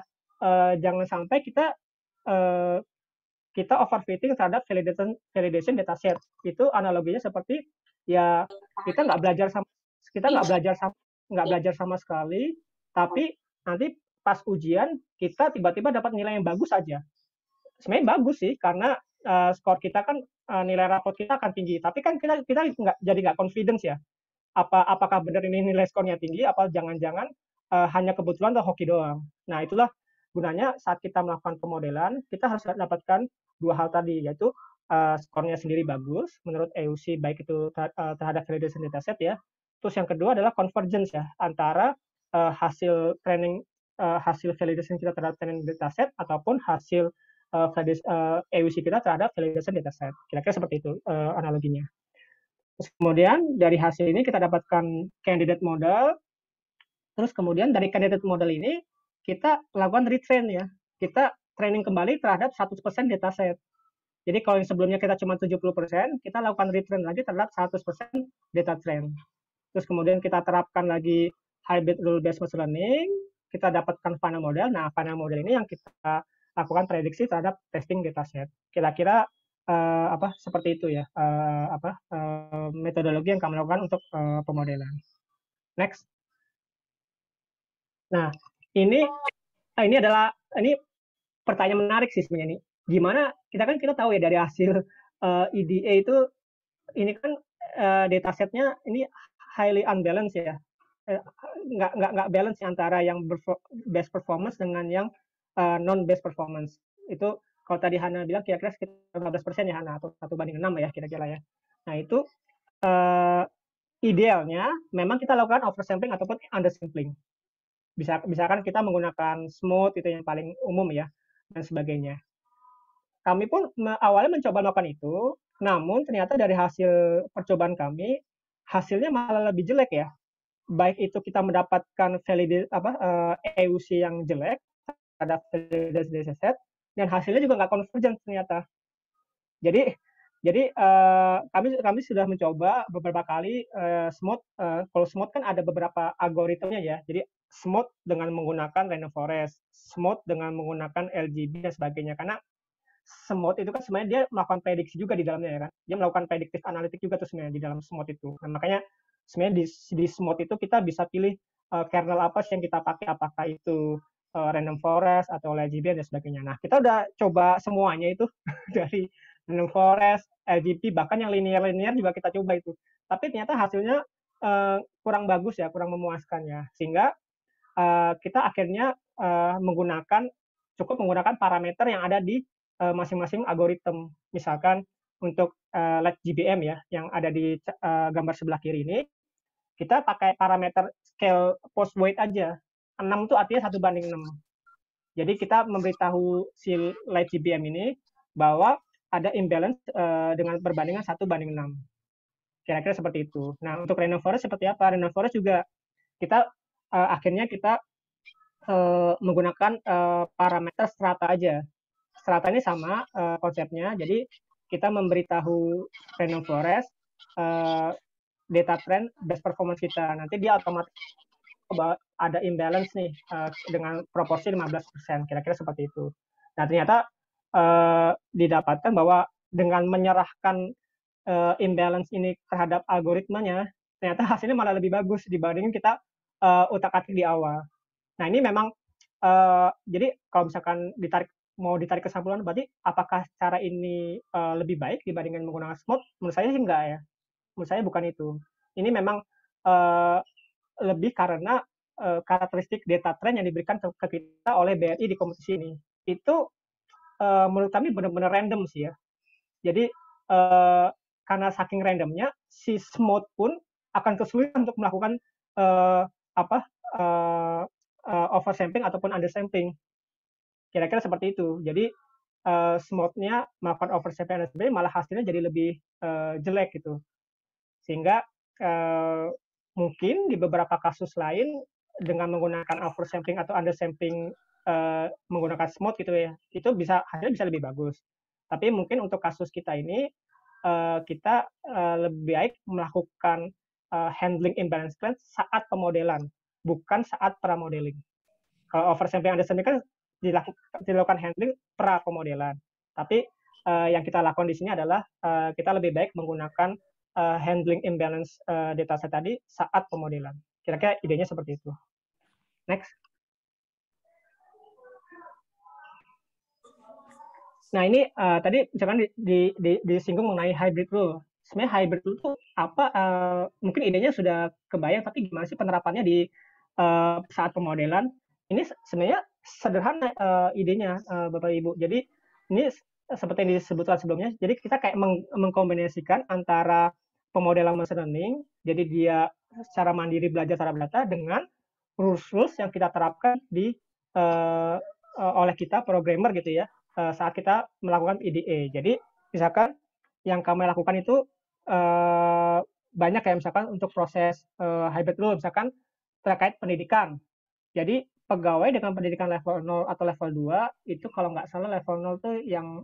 Speaker 1: jangan sampai kita overfitting terhadap validation dataset. Itu analoginya seperti ya kita nggak belajar sama sekali, tapi nanti pas ujian kita tiba-tiba dapat nilai yang bagus saja. Sebenarnya bagus sih karena skor kita kan nilai raport kita akan tinggi, tapi kan kita nggak confidence ya. Apakah benar ini nilai skornya tinggi? Apa jangan-jangan hanya kebetulan atau hoki doang? Nah itulah gunanya saat kita melakukan pemodelan, kita harus dapatkan dua hal tadi, yaitu skornya sendiri bagus menurut EUC baik itu terhadap validation dataset ya. Terus yang kedua adalah convergence ya antara hasil training, hasil validation kita terhadap training dataset ataupun hasil EUC kita terhadap validation dataset. Kira-kira seperti itu analoginya. Terus kemudian dari hasil ini kita dapatkan candidate model. Terus kemudian dari candidate model ini kita lakukan retrain ya. Kita training kembali terhadap 100% dataset. Jadi kalau yang sebelumnya kita cuma 70%, kita lakukan retrain lagi terhadap 100% data train. Terus kemudian kita terapkan lagi hybrid rule based machine learning, kita dapatkan final model. Nah, final model ini yang kita lakukan prediksi terhadap testing dataset. Kira-kira seperti itu ya, metodologi yang kami lakukan untuk pemodelan. Next. Nah, ini pertanyaan menarik sih sebenarnya nih. Gimana kita tahu ya dari hasil EDA itu ini kan datasetnya ini highly unbalanced ya. Nggak balance antara yang best performance dengan yang non best performance. Itu kalau tadi Hana bilang kira-kira sekitar 15% ya Hana, atau 1:6 ya kira-kira ya. Nah itu idealnya memang kita lakukan oversampling ataupun undersampling. Misalkan kita menggunakan smooth itu yang paling umum ya dan sebagainya. Kami pun awalnya mencoba melakukan itu, namun ternyata dari hasil percobaan kami hasilnya malah lebih jelek ya. Baik itu kita mendapatkan EUC yang jelek terhadap validasi dataset, dan hasilnya juga nggak konvergen ternyata. Jadi kami sudah mencoba beberapa kali smooth. Kalau smooth kan ada beberapa algoritmanya ya. Jadi smooth dengan menggunakan random forest, smooth dengan menggunakan LGB dan sebagainya. Karena smooth itu kan sebenarnya dia melakukan prediksi juga di dalamnya ya kan. Dia melakukan predictive analytics juga tuh sebenarnya di dalam smooth itu. Nah, makanya sebenarnya di smooth itu kita bisa pilih kernel apa sih yang kita pakai, apakah itu random forest atau LGB dan sebagainya. Nah, kita udah coba semuanya itu dari random forest, LGB, bahkan yang linear juga kita coba itu. Tapi ternyata hasilnya kurang bagus ya, kurang memuaskan ya. Sehingga kita akhirnya cukup menggunakan parameter yang ada di masing-masing algoritma. Misalkan untuk LGBM ya, yang ada di gambar sebelah kiri ini, kita pakai parameter scale post weight aja. 6 itu artinya 1:6. Jadi kita memberitahu si LGBM ini bahwa ada imbalance dengan perbandingan 1:6. Kira-kira seperti itu. Nah, untuk random forest seperti apa? Random forest juga kita akhirnya kita menggunakan parameter strata aja. Strata ini sama konsepnya. Jadi kita memberitahu random forest data trend best performance kita. Nanti dia otomatis ada imbalance nih dengan proporsi 15%. Kira-kira seperti itu. Nah, ternyata didapatkan bahwa dengan menyerahkan imbalance ini terhadap algoritmanya, ternyata hasilnya malah lebih bagus dibandingin kita utak-atik di awal. Nah, ini memang jadi kalau misalkan mau ditarik kesimpulan, berarti apakah cara ini lebih baik dibandingkan menggunakan smooth? Menurut saya sih enggak ya. Menurut saya bukan itu. Ini memang lebih karena karakteristik data trend yang diberikan ke kita oleh BRI di kompetisi ini. Itu menurut kami benar-benar random sih ya. Jadi karena saking randomnya, si smooth pun akan kesulitan untuk melakukan oversampling ataupun undersampling. Kira-kira seperti itu. Jadi smooth-nya melakukan oversampling dan undersampling malah hasilnya jadi lebih jelek gitu. Sehingga mungkin di beberapa kasus lain dengan menggunakan oversampling atau undersampling menggunakan smooth gitu ya, itu hasilnya bisa lebih bagus. Tapi mungkin untuk kasus kita ini kita lebih baik melakukan handling imbalance trend saat pemodelan, bukan saat pramodeling. Kalau oversampling undersampling kan dilakukan handling pra pemodelan. Tapi yang kita lakukan di sini adalah kita lebih baik menggunakan handling imbalance dataset tadi saat pemodelan. Kira-kira idenya seperti itu. Next. Nah, ini tadi misalkan disinggung mengenai hybrid rule. Sebenarnya hybrid rule itu apa? Mungkin idenya sudah kebayang, tapi gimana sih penerapannya di saat pemodelan? Ini sebenarnya sederhana idenya, Bapak Ibu. Jadi ini seperti yang disebutkan sebelumnya. Jadi kita kayak mengkombinasikan antara pemodelan machine learning, jadi dia secara mandiri belajar terhadap data dengan rules yang kita terapkan oleh kita programmer gitu ya saat kita melakukan IDE. Jadi misalkan yang kami lakukan itu banyak kayak misalkan untuk proses hybrid rule misalkan terkait pendidikan. Jadi pegawai dengan pendidikan level 0 atau level 2 itu kalau nggak salah level 0 tuh yang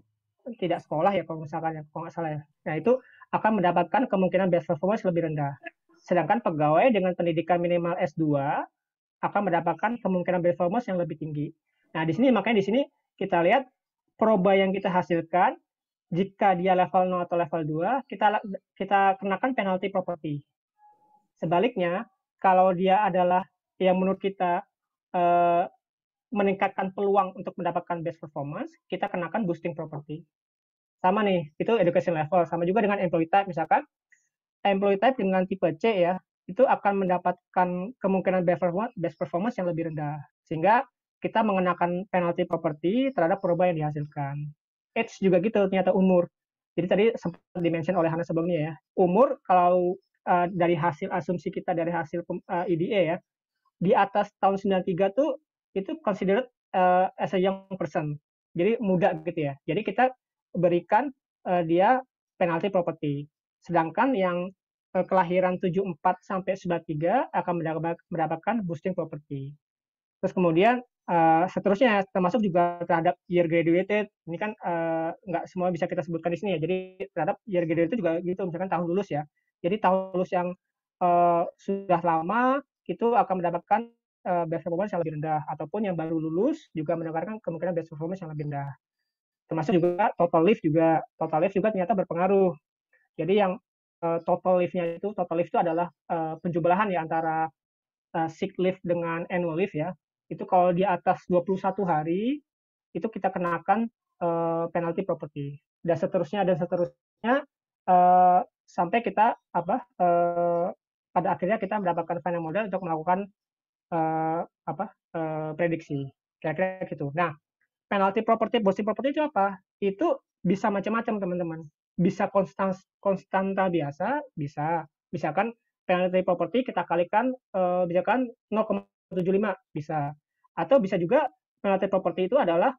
Speaker 1: tidak sekolah ya kalau misalkan ya, kalau nggak salah ya. Nah itu akan mendapatkan kemungkinan best performance lebih rendah. Sedangkan pegawai dengan pendidikan minimal S2 akan mendapatkan kemungkinan performance yang lebih tinggi. Nah, di sini makanya di sini kita lihat proba yang kita hasilkan jika dia level 0 atau level 2, kita kenakan penalti property. Sebaliknya, kalau dia adalah yang menurut kita meningkatkan peluang untuk mendapatkan best performance, kita kenakan boosting property. Sama nih, itu education level. Sama juga dengan employee type, misalkan employee type dengan tipe C ya, itu akan mendapatkan kemungkinan best performance yang lebih rendah. Sehingga kita mengenakan penalty property terhadap proba yang dihasilkan. Age juga gitu, ternyata umur. Jadi tadi sempat dimention oleh Hana sebelumnya ya. Umur kalau dari hasil asumsi kita dari hasil IDE ya, di atas tahun 93 tuh itu considered as a young person. Jadi muda gitu ya. Jadi kita berikan dia penalty property. Sedangkan yang kelahiran 74 sampai 93 akan mendapatkan boosting property. Terus kemudian seterusnya termasuk juga terhadap year graduated. Ini kan nggak semua bisa kita sebutkan di sini ya. Jadi terhadap year graduated juga gitu, misalkan tahun lulus ya. Jadi tahun lulus yang sudah lama itu akan mendapatkan best performance yang lebih rendah, ataupun yang baru lulus juga mendapatkan kemungkinan best performance yang lebih rendah. Termasuk juga total leave juga ternyata berpengaruh. Jadi yang total leave-nya itu adalah penjumlahan ya antara sick leave dengan annual leave ya. Itu kalau di atas 21 hari itu kita kenakan penalty property dan seterusnya sampai kita pada akhirnya kita mendapatkan final model untuk melakukan prediksi kira-kira gitu. Nah, penalty property, boosting property itu apa? Itu bisa macam-macam teman-teman. Bisa konstanta biasa, bisa. Misalkan penalty property kita kalikan misalkan 0,75 bisa. Atau bisa juga penalty property itu adalah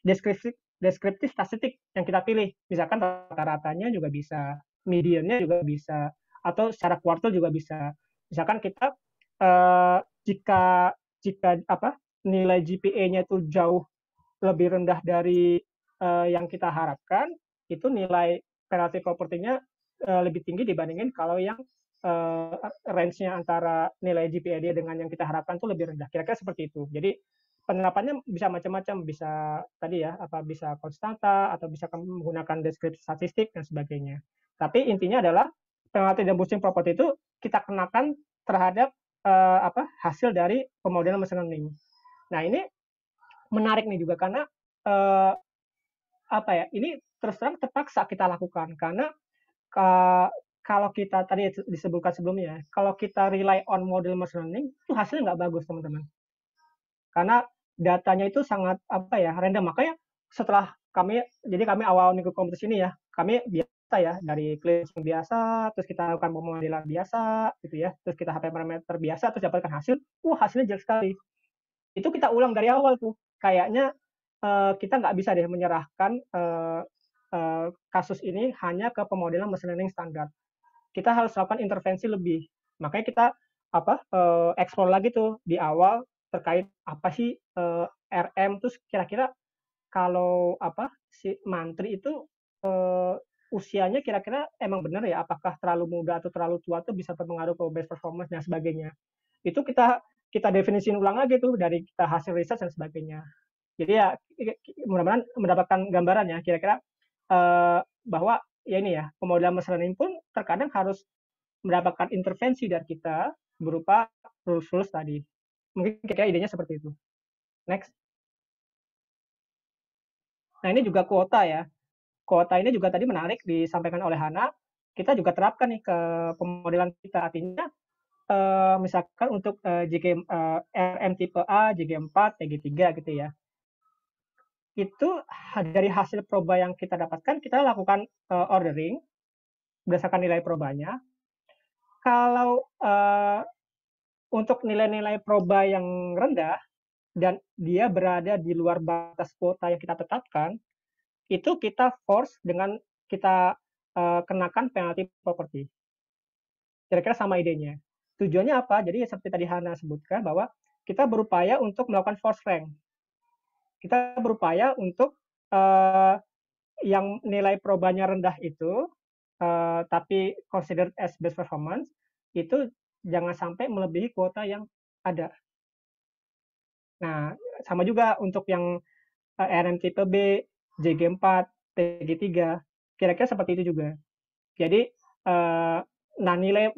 Speaker 1: deskriptif statistik yang kita pilih. Misalkan rata-ratanya juga bisa, mediannya juga bisa, atau secara kuartal juga bisa. Misalkan kita jika nilai GPA-nya itu jauh lebih rendah dari yang kita harapkan, itu nilai penalty property-nya lebih tinggi dibandingin kalau yang range-nya antara nilai GPA dia dengan yang kita harapkan itu lebih rendah. Kira-kira seperti itu. Jadi penerapannya bisa macam-macam, bisa tadi ya, bisa konstanta atau bisa menggunakan deskripsi statistik dan sebagainya. Tapi intinya adalah penalty dan boosting property itu kita kenakan terhadap hasil dari pemodelan machine learning. Nah ini menarik nih juga karena ini terus terang terpaksa kita lakukan karena kalau kita tadi disebutkan sebelumnya, kalau kita rely on model machine learning itu hasilnya nggak bagus teman-teman. Karena datanya itu sangat random. Makanya setelah kami awal minggu kompetisi ini ya, kami biasa ya dari cleansing biasa, terus kita lakukan pemodelan biasa gitu ya, terus kita HP parameter biasa, terus dapatkan hasil, hasilnya jelek sekali. Itu kita ulang dari awal tuh. Kayaknya kita nggak bisa deh menyerahkan kasus ini hanya ke pemodelan machine learning standar. Kita harus lakukan intervensi lebih. Makanya kita explore lagi tuh di awal terkait apa sih RM, terus kira-kira kalau si mantri itu usianya kira-kira emang benar ya, apakah terlalu muda atau terlalu tua tuh bisa berpengaruh ke best performance dan sebagainya. Itu kita definisiin ulang lagi tuh dari kita hasil riset dan sebagainya. Jadi ya mudah-mudahan mendapatkan gambaran ya kira-kira bahwa ya ini ya pemodelan machine learning pun terkadang harus mendapatkan intervensi dari kita berupa rules tadi. Mungkin kira-kira idenya seperti itu. Next. Nah ini juga kuota ya. Kuota ini juga tadi menarik disampaikan oleh Hana. Kita juga terapkan nih ke pemodelan kita. Artinya misalkan untuk RM tipe A, JG4, TG3 gitu ya. Itu dari hasil proba yang kita dapatkan, kita lakukan ordering berdasarkan nilai probanya. Kalau untuk nilai-nilai proba yang rendah dan dia berada di luar batas kuota yang kita tetapkan, itu kita force dengan kita kenakan penalti properti. Kira-kira sama idenya. Tujuannya apa? Jadi seperti tadi Hana sebutkan bahwa kita berupaya untuk melakukan force rank. Kita berupaya untuk yang nilai probanya rendah itu, tapi considered as best performance, itu jangan sampai melebihi kuota yang ada. Nah, sama juga untuk yang RM tipe B, JG4, TG3, kira-kira seperti itu juga. Jadi, nah nilai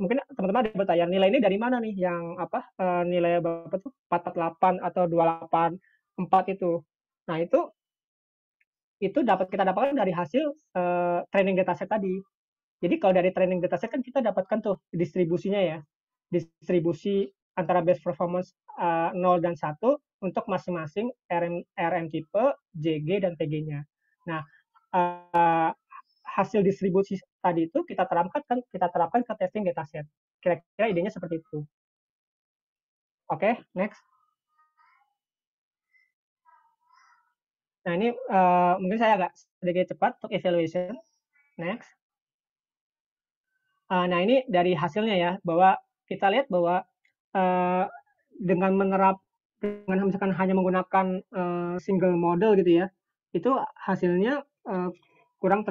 Speaker 1: mungkin teman-teman ada bertanya, nilai ini dari mana nih yang nilai berapa tuh 448 atau 284 itu. Nah, itu dapat kita dapatkan dari hasil training dataset tadi. Jadi kalau dari training dataset kan kita dapatkan tuh distribusinya ya. Distribusi antara best performance 0 dan 1 untuk masing-masing RM tipe, JG dan TG-nya. Nah, hasil distribusi tadi itu kita terapkan ke testing dataset. Kira-kira idenya seperti itu. Oke, next. Nah, ini mungkin saya agak sedikit cepat untuk evaluation. Next. Nah, ini dari hasilnya ya, bahwa kita lihat bahwa dengan misalkan hanya menggunakan single model gitu ya, itu hasilnya kurang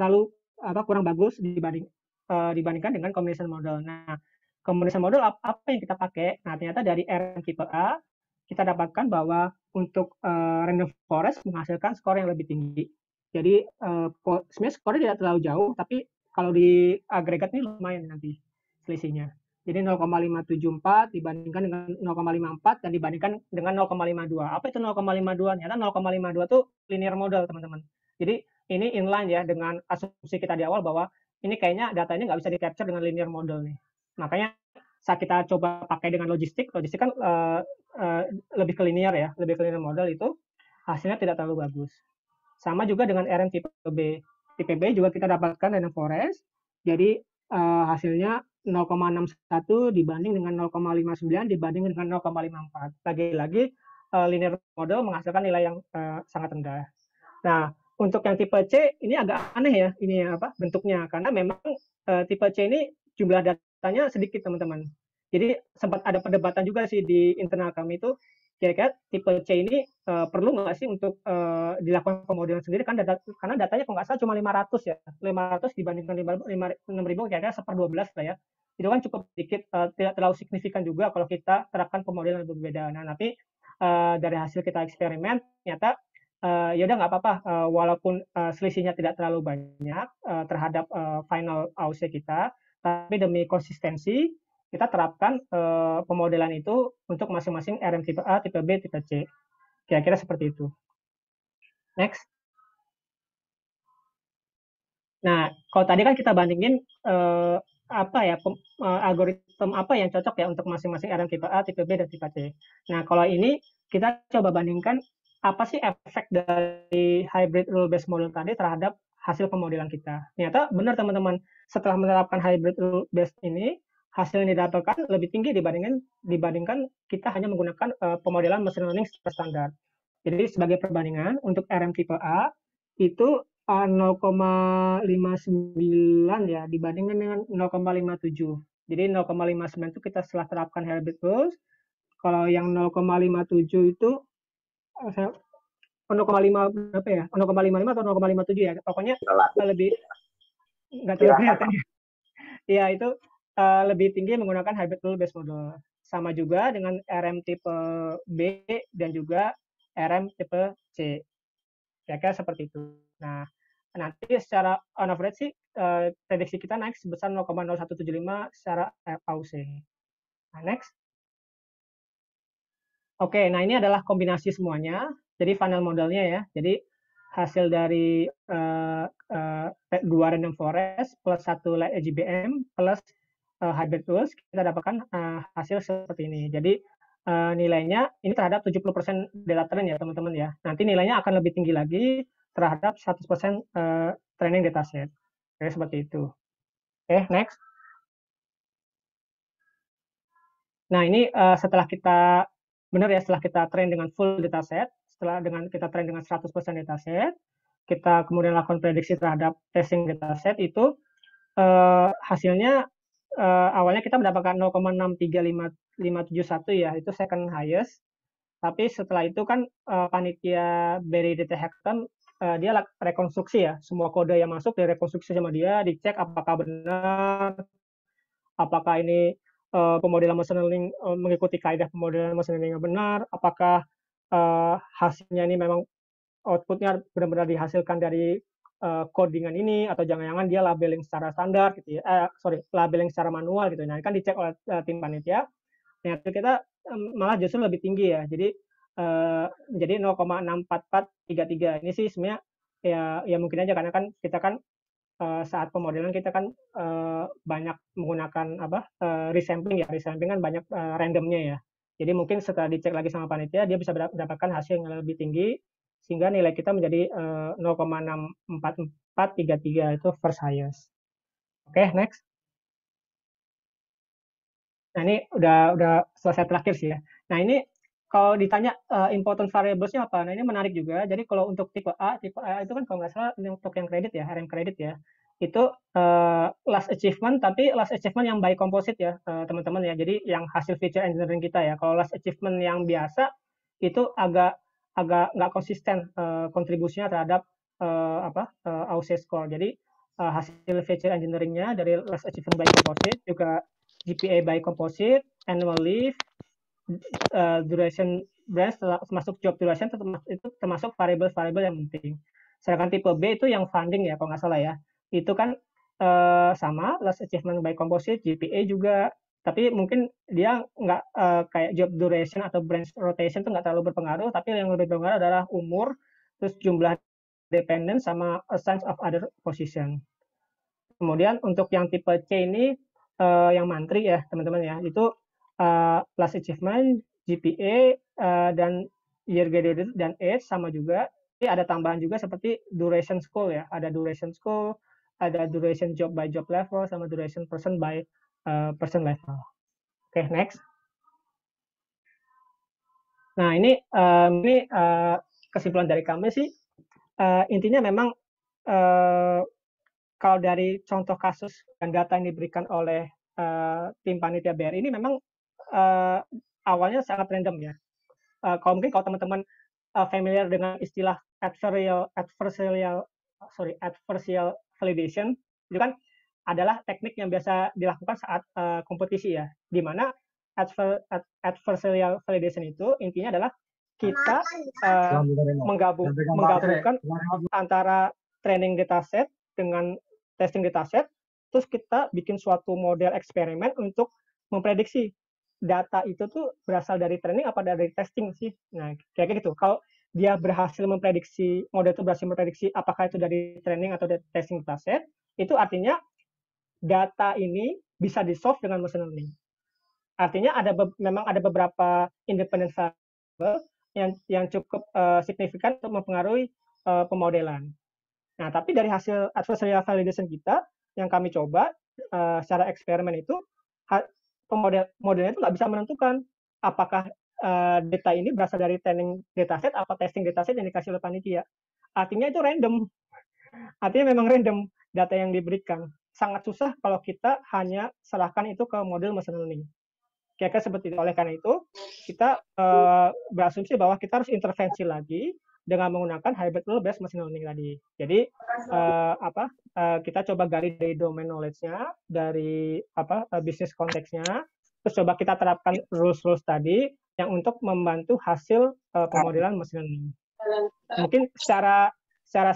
Speaker 1: bagus dibandingkan dengan combination model. Nah, combination model apa yang kita pakai? Nah, ternyata dari RM tipe A kita dapatkan bahwa untuk random forest menghasilkan skor yang lebih tinggi. Jadi sebenarnya skornya tidak terlalu jauh, tapi kalau di agregat ini lumayan nanti selisihnya. Jadi 0,574 dibandingkan dengan 0,54 dan dibandingkan dengan 0,52. Apa itu 0,52? Ternyata 0,52 itu linear model, teman-teman. Jadi ini inline ya dengan asumsi kita di awal bahwa ini kayaknya data ini nggak bisa di-capture dengan linear model nih. Makanya saat kita coba pakai dengan logistik kan lebih ke linear ya, lebih ke linear model itu hasilnya tidak terlalu bagus. Sama juga dengan RM tipe B. Tipe B juga kita dapatkan random forest. Jadi hasilnya 0,61 dibanding dengan 0,59 dibanding dengan 0,54. Lagi-lagi linear model menghasilkan nilai yang sangat rendah. Nah, untuk yang tipe C ini agak aneh ya, ini bentuknya karena memang tipe C ini jumlah datanya sedikit, teman-teman. Jadi sempat ada perdebatan juga sih di internal kami itu, kira-kira tipe C ini perlu nggak sih untuk dilakukan pemodelan sendiri kan karena datanya kalau nggak salah cuma 500 ya. 500 dibandingkan 6.000 kira-kira 1/12 lah ya. Itu kan cukup sedikit, tidak terlalu signifikan juga kalau kita terapkan pemodelan yang berbeda. Nah, tapi dari hasil kita eksperimen ternyata ya udah nggak apa-apa, walaupun selisihnya tidak terlalu banyak terhadap final AUC kita, tapi demi konsistensi kita terapkan pemodelan itu untuk masing-masing RM tipe A, tipe B, tipe C. Kira-kira seperti itu. Next. Nah, kalau tadi kan kita bandingin algoritma apa yang cocok ya untuk masing-masing RM tipe A, tipe B, dan tipe C. Nah, kalau ini kita coba bandingkan apa sih efek dari hybrid rule based model tadi terhadap hasil pemodelan kita. Ternyata benar teman-teman, setelah menerapkan hybrid rule based ini, hasil yang didapatkan lebih tinggi dibandingkan kita hanya menggunakan pemodelan machine learning secara standar. Jadi sebagai perbandingan untuk RM tipe A itu 0,59 ya dibandingkan dengan 0,57. Jadi 0,59 itu kita setelah terapkan hybrid rules. Kalau yang 0,57 itu 0,5 berapa ya? 0,55 atau 0,57 ya. Pokoknya lebih nggak terlalu kelihatan ya. Iya, itu lebih tinggi menggunakan hybrid rule based model. Sama juga dengan RM tipe B dan juga RM tipe C. Kira-kira seperti itu. Nah, nanti secara on average sih prediksi kita naik sebesar 0,0175 secara AUC. Nah, next. Oke, nah ini adalah kombinasi semuanya. Jadi final modelnya ya. Jadi hasil dari 2 random forest plus 1 light GBM plus hybrid rules kita dapatkan hasil seperti ini. Jadi nilainya ini terhadap 70% data train ya teman-teman ya. Nanti nilainya akan lebih tinggi lagi terhadap 100% training dataset. Oke, seperti itu. Oke, next. Nah, ini setelah kita setelah kita train dengan full dataset, setelah kita train dengan 100% dataset, kita kemudian lakukan prediksi terhadap testing dataset itu hasilnya awalnya kita mendapatkan 0,63571 ya, itu second highest. Tapi setelah itu kan panitia Berry Data Hackathon dia rekonstruksi ya, semua kode yang masuk direkonstruksi sama dia, dicek apakah benar, apakah ini pemodelan machine learning mengikuti kaidah pemodelan machine learning yang benar, apakah hasilnya ini memang outputnya benar-benar dihasilkan dari codingan ini, atau jangan-jangan dia labeling secara standar gitu ya, labeling secara manual gitu. Nah, kan dicek oleh tim panitia. Ternyata kita malah justru lebih tinggi ya. Jadi jadi 0,64433. Ini sih sebenarnya ya mungkin aja karena kan kita kan saat pemodelan kita kan banyak menggunakan resampling ya. Resampling kan banyak randomnya ya. Jadi mungkin setelah dicek lagi sama panitia dia bisa mendapatkan hasil yang lebih tinggi sehingga nilai kita menjadi 0,64433 itu first highest. Oke, next. Nah, ini udah selesai terakhir sih ya. Nah, ini kalau ditanya important variables-nya apa? Nah, ini menarik juga. Jadi kalau untuk tipe A itu kan kalau nggak salah untuk yang kredit ya, RM kredit ya, itu last achievement, tapi last achievement yang by composite ya, teman-teman ya. Jadi yang hasil feature engineering kita ya. Kalau last achievement yang biasa itu agak nggak konsisten kontribusinya terhadap AUC score. Jadi hasil feature engineering-nya dari last achievement by composite juga GPA by composite, annual leave, duration branch termasuk job duration itu termasuk variabel-variabel yang penting. Sedangkan tipe B itu yang funding ya kalau nggak salah ya. Itu kan sama last achievement by composite, GPA juga, tapi mungkin dia nggak kayak job duration atau branch rotation itu nggak terlalu berpengaruh, tapi yang lebih berpengaruh adalah umur, terus jumlah dependent sama assign of other position. Kemudian untuk yang tipe C ini yang mantri ya teman-teman ya, itu last achievement, GPA dan year graduated dan age sama juga. Tapi ada tambahan juga seperti duration school ya, ada duration school, ada duration job by job level sama duration person by person level. Oke, next. Nah, ini kesimpulan dari kami sih intinya memang kalau dari contoh kasus dan data yang diberikan oleh tim panitia BRI ini memang awalnya sangat random ya. Kalau mungkin kalau teman-teman familiar dengan istilah adversarial validation, itu kan adalah teknik yang biasa dilakukan saat kompetisi ya, di mana adversarial validation itu intinya adalah kita menggabungkan antara training dataset dengan testing dataset, terus kita bikin suatu model eksperimen untuk memprediksi data itu tuh berasal dari training apa dari testing sih. Nah, kayak gitu. Kalau dia berhasil memprediksi, model itu berhasil memprediksi apakah itu dari training atau dari testing dataset, itu artinya data ini bisa di-solve dengan machine learning. Artinya memang ada beberapa independent variable yang cukup signifikan untuk mempengaruhi pemodelan. Nah, tapi dari hasil adversarial validation kita yang kami coba secara eksperimen itu modelnya itu nggak bisa menentukan apakah data ini berasal dari training dataset atau testing dataset yang dikasih oleh panitia. Artinya itu random. Artinya memang random data yang diberikan. Sangat susah kalau kita hanya serahkan itu ke model machine learning. Kira-kira seperti itu. Oleh karena itu, kita berasumsi bahwa kita harus intervensi lagi dengan menggunakan hybrid rule based machine learning tadi. Jadi kita coba gali dari domain knowledge-nya, dari bisnis konteksnya, terus coba kita terapkan rules-rules tadi yang untuk membantu hasil pemodelan machine learning. Mungkin secara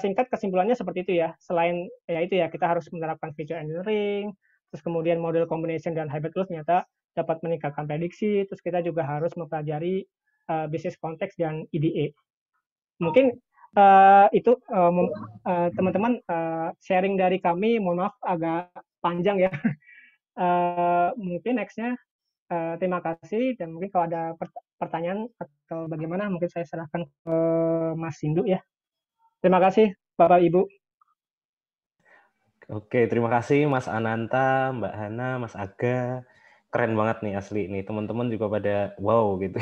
Speaker 1: singkat kesimpulannya seperti itu ya. Selain ya itu ya, kita harus menerapkan feature engineering, terus kemudian model combination dan hybrid rules ternyata dapat meningkatkan prediksi, terus kita juga harus mempelajari bisnis konteks dan EDA. Mungkin itu teman-teman sharing dari kami, mohon maaf agak panjang ya. Mungkin next-nya terima kasih, dan mungkin kalau ada pertanyaan atau bagaimana mungkin saya serahkan ke Mas Sindu ya. Terima kasih Bapak Ibu.
Speaker 4: Oke, terima kasih Mas Ananta, Mbak Hana, Mas Aga. keren banget nih asli nih. Teman-teman juga pada wow gitu.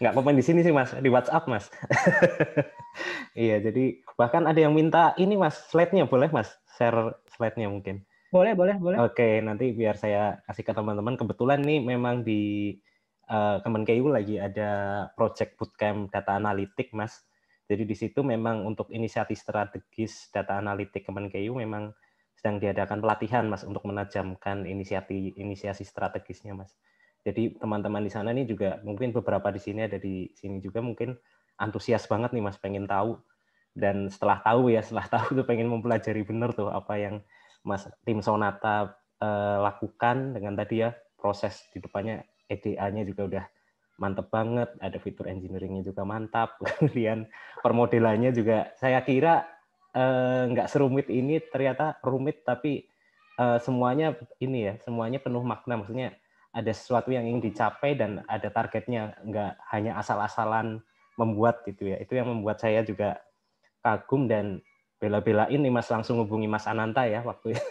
Speaker 4: Nggak komen di sini sih Mas, di WhatsApp Mas. Iya, jadi bahkan ada yang minta ini Mas, slide-nya boleh Mas? Share slide-nya mungkin.
Speaker 1: Boleh.
Speaker 4: Oke, nanti biar saya kasih ke teman-teman. Kebetulan nih memang di Kemenkeu lagi ada project bootcamp data analitik, Mas. Jadi di situ memang untuk inisiatif strategis data analitik Kemenkeu memang sedang diadakan pelatihan, Mas, untuk menajamkan inisiasi strategisnya, Mas. Jadi teman-teman di sana nih juga mungkin beberapa di sini ada di sini juga mungkin antusias banget nih, Mas, pengen tahu. Dan setelah tahu tuh pengen mempelajari bener tuh apa yang Mas tim Sonata lakukan dengan tadi ya proses di depannya EDA-nya juga udah mantep banget, ada fitur engineering-nya juga mantap, kemudian permodelannya juga saya kira nggak serumit ini, ternyata rumit tapi semuanya ini ya, semuanya penuh makna, maksudnya ada sesuatu yang ingin dicapai dan ada targetnya, nggak hanya asal-asalan membuat gitu ya. Itu yang membuat saya juga kagum dan bela-belain nih Mas, langsung hubungi Mas Ananta ya waktu itu.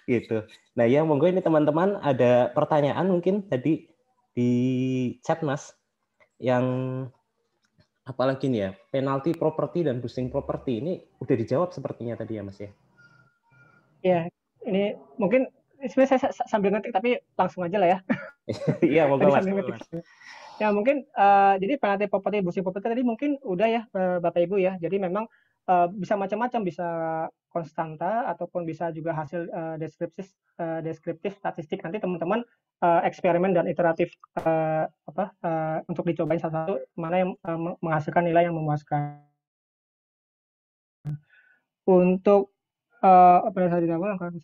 Speaker 4: Gitu. Nah ya monggo ini teman-teman ada pertanyaan mungkin tadi di chat Mas, yang apalagi nih ya, penalty property dan boosting property ini udah dijawab sepertinya tadi ya Mas ya.
Speaker 1: Ya, ini mungkin sebenarnya saya sambil ngetik tapi langsung aja lah ya.
Speaker 4: Iya monggo Mas.
Speaker 1: Ya mungkin jadi penalty property, boosting property tadi mungkin udah ya Bapak Ibu ya. Jadi memang bisa macam-macam, bisa konstanta ataupun bisa juga hasil deskriptif statistik. Nanti teman-teman eksperimen dan iteratif untuk dicobain satu-satu mana yang menghasilkan nilai yang memuaskan. Untuk apa yang saya dilakukan?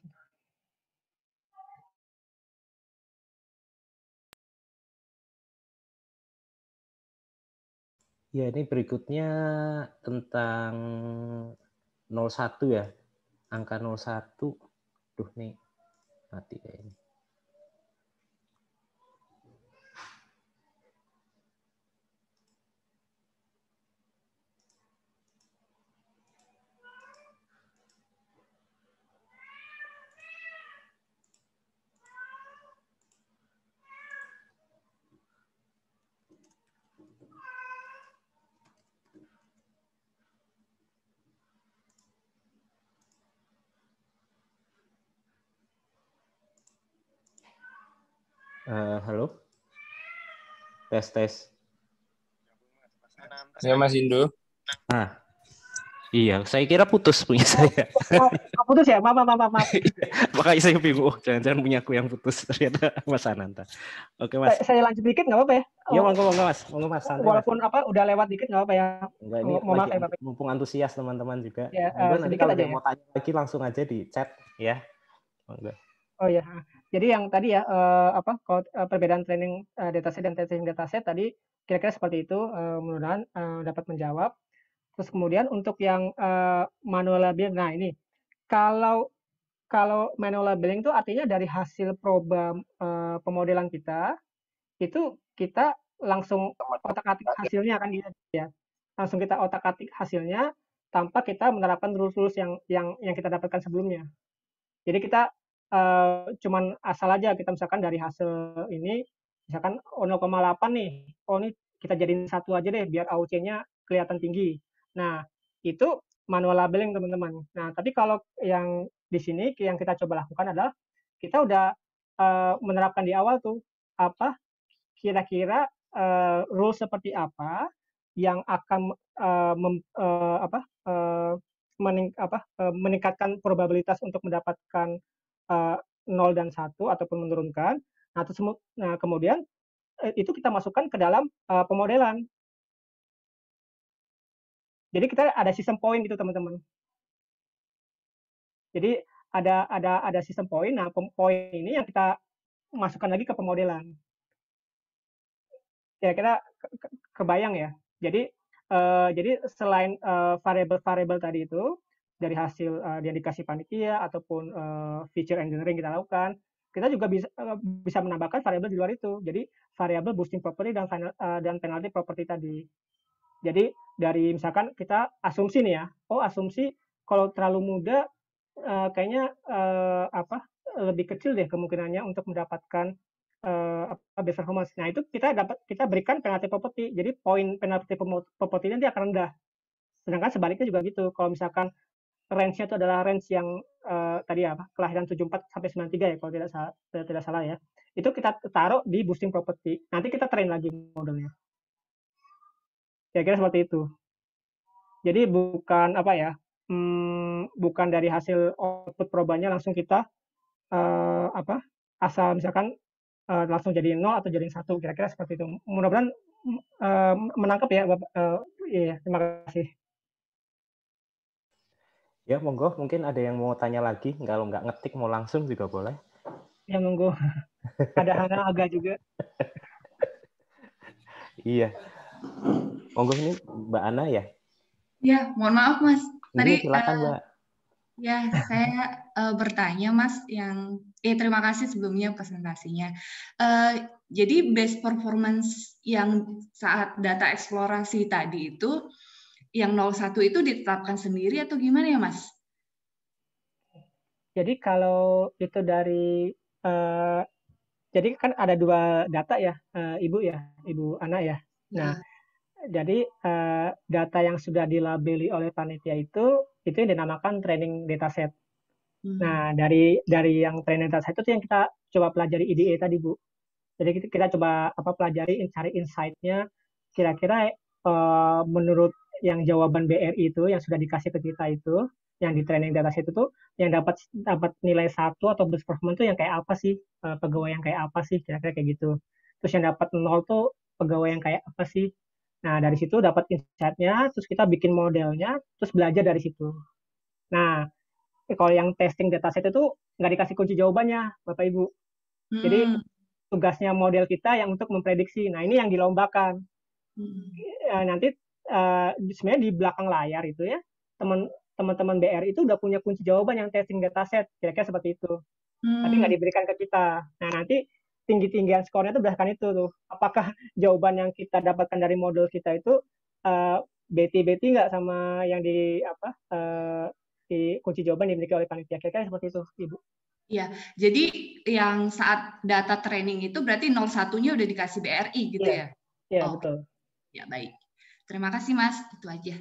Speaker 4: Ya ini berikutnya tentang 01 ya, angka 01. Duh nih mati kayaknya. Halo, tes.
Speaker 5: Ya Mas Indo.
Speaker 4: Nah, iya, saya kira putus punya saya.
Speaker 1: Putus ya, maaf.
Speaker 4: Makanya saya bingung, jangan-jangan punya aku yang putus ternyata Mas Ananta. Oke Mas.
Speaker 1: Saya lanjut dikit nggak apa-apa ya?
Speaker 4: Iya monggo Mas, santai.
Speaker 1: Walaupun
Speaker 4: Mas.
Speaker 1: udah lewat dikit nggak apa ya?
Speaker 4: Enggak, ini
Speaker 1: maaf ya Bapak.
Speaker 4: Mumpung antusias teman-teman juga.
Speaker 1: Ya,
Speaker 4: nanti kalau ada mau tanya lagi langsung aja di chat ya. Monggo.
Speaker 1: Oh ya, jadi yang tadi ya perbedaan training dataset dan testing dataset tadi kira-kira seperti itu, mudah-mudahan dapat menjawab. Terus kemudian untuk yang manual labeling, nah ini kalau manual labeling itu artinya dari hasil proba pemodelan kita itu kita langsung otak-atik hasilnya kan gitu ya, langsung kita otak-atik hasilnya tanpa kita menerapkan rules-rules yang kita dapatkan sebelumnya. Jadi kita cuman asal aja kita misalkan dari hasil ini misalkan 0,8 nih, ini kita jadiin 1 aja deh biar AUC-nya kelihatan tinggi. Nah, itu manual labeling teman-teman. Nah, tapi kalau yang di sini yang kita coba lakukan adalah kita udah menerapkan di awal tuh apa kira-kira rule seperti apa yang akan meningkatkan probabilitas untuk mendapatkan 0 dan 1 ataupun menurunkan. Nah, kemudian itu kita masukkan ke dalam pemodelan. Jadi kita ada sistem poin gitu teman-teman. Jadi ada sistem poin. Nah, poin ini yang kita masukkan lagi ke pemodelan. Kira-kira kebayang ya. Jadi selain variabel-variabel tadi itu dari hasil yang dikasih panitia ataupun feature engineering kita lakukan, kita juga bisa menambahkan variabel di luar itu. Jadi variabel boosting property dan penalty property tadi. Jadi dari misalkan kita asumsi nih ya, asumsi kalau terlalu muda kayaknya lebih kecil deh kemungkinannya untuk mendapatkan best performance. Nah, itu kita berikan penalti property. Jadi poin penalti property nanti akan rendah. Sedangkan sebaliknya juga gitu. Kalau misalkan range-nya itu adalah range yang tadi kelahiran 74 sampai 93 ya kalau tidak salah ya. Itu kita taruh di boosting property. Nanti kita train lagi modelnya. Kira-kira seperti itu. Jadi bukan bukan dari hasil output probanya langsung kita asal misalkan langsung jadi 0 atau jadi 1, kira-kira seperti itu. Mudah-mudahan menangkap ya, Bapak. Iya, terima kasih.
Speaker 4: Ya, monggo. Mungkin ada yang mau tanya lagi. Kalau nggak ngetik, mau langsung juga boleh.
Speaker 1: Ya, monggo. Ada Hana Aga juga.
Speaker 4: Iya. Monggo ini Mbak Ana ya?
Speaker 5: Ya, mohon maaf Mas. Tadi
Speaker 4: silakan Mbak.
Speaker 5: Ya, saya bertanya Mas terima kasih sebelumnya presentasinya. Jadi best performance yang saat data eksplorasi tadi itu yang 01 itu ditetapkan sendiri atau gimana ya Mas?
Speaker 1: Jadi kalau itu jadi kan ada 2 data ya, Ibu Ana ya. Nah, jadi data yang sudah dilabeli oleh panitia itu yang dinamakan training dataset. Nah, dari yang training dataset itu yang kita coba pelajari IDE tadi, Bu. Jadi kita coba pelajari, cari insight-nya, kira-kira menurut yang jawaban BRI itu yang sudah dikasih ke kita itu, yang di training dataset itu, yang dapat nilai 1 atau best performance itu yang kayak apa sih, pegawai yang kayak apa sih, kira-kira kayak gitu. Terus yang dapat 0 tuh pegawai yang kayak apa sih. Nah, dari situ dapat insight-nya, terus kita bikin modelnya, terus belajar dari situ. Nah, kalau yang testing dataset itu nggak dikasih kunci jawabannya, Bapak Ibu. Jadi tugasnya model kita yang untuk memprediksi. Nah, ini yang dilombakan. Nanti sebenarnya di belakang layar itu ya, teman-teman BR itu udah punya kunci jawaban yang testing dataset, kira-kira seperti itu. Tapi nggak diberikan ke kita. Nah, nanti tinggi-tinggian skornya itu berdasarkan itu tuh. Apakah jawaban yang kita dapatkan dari model kita itu beti nggak sama yang di kunci jawaban dimiliki oleh panitia, kira-kira seperti itu, Ibu.
Speaker 5: Iya, jadi yang saat data training itu berarti 01-nya udah dikasih BRI gitu ya?
Speaker 1: Iya, betul.
Speaker 5: Ya, baik. Terima kasih, Mas. Itu aja.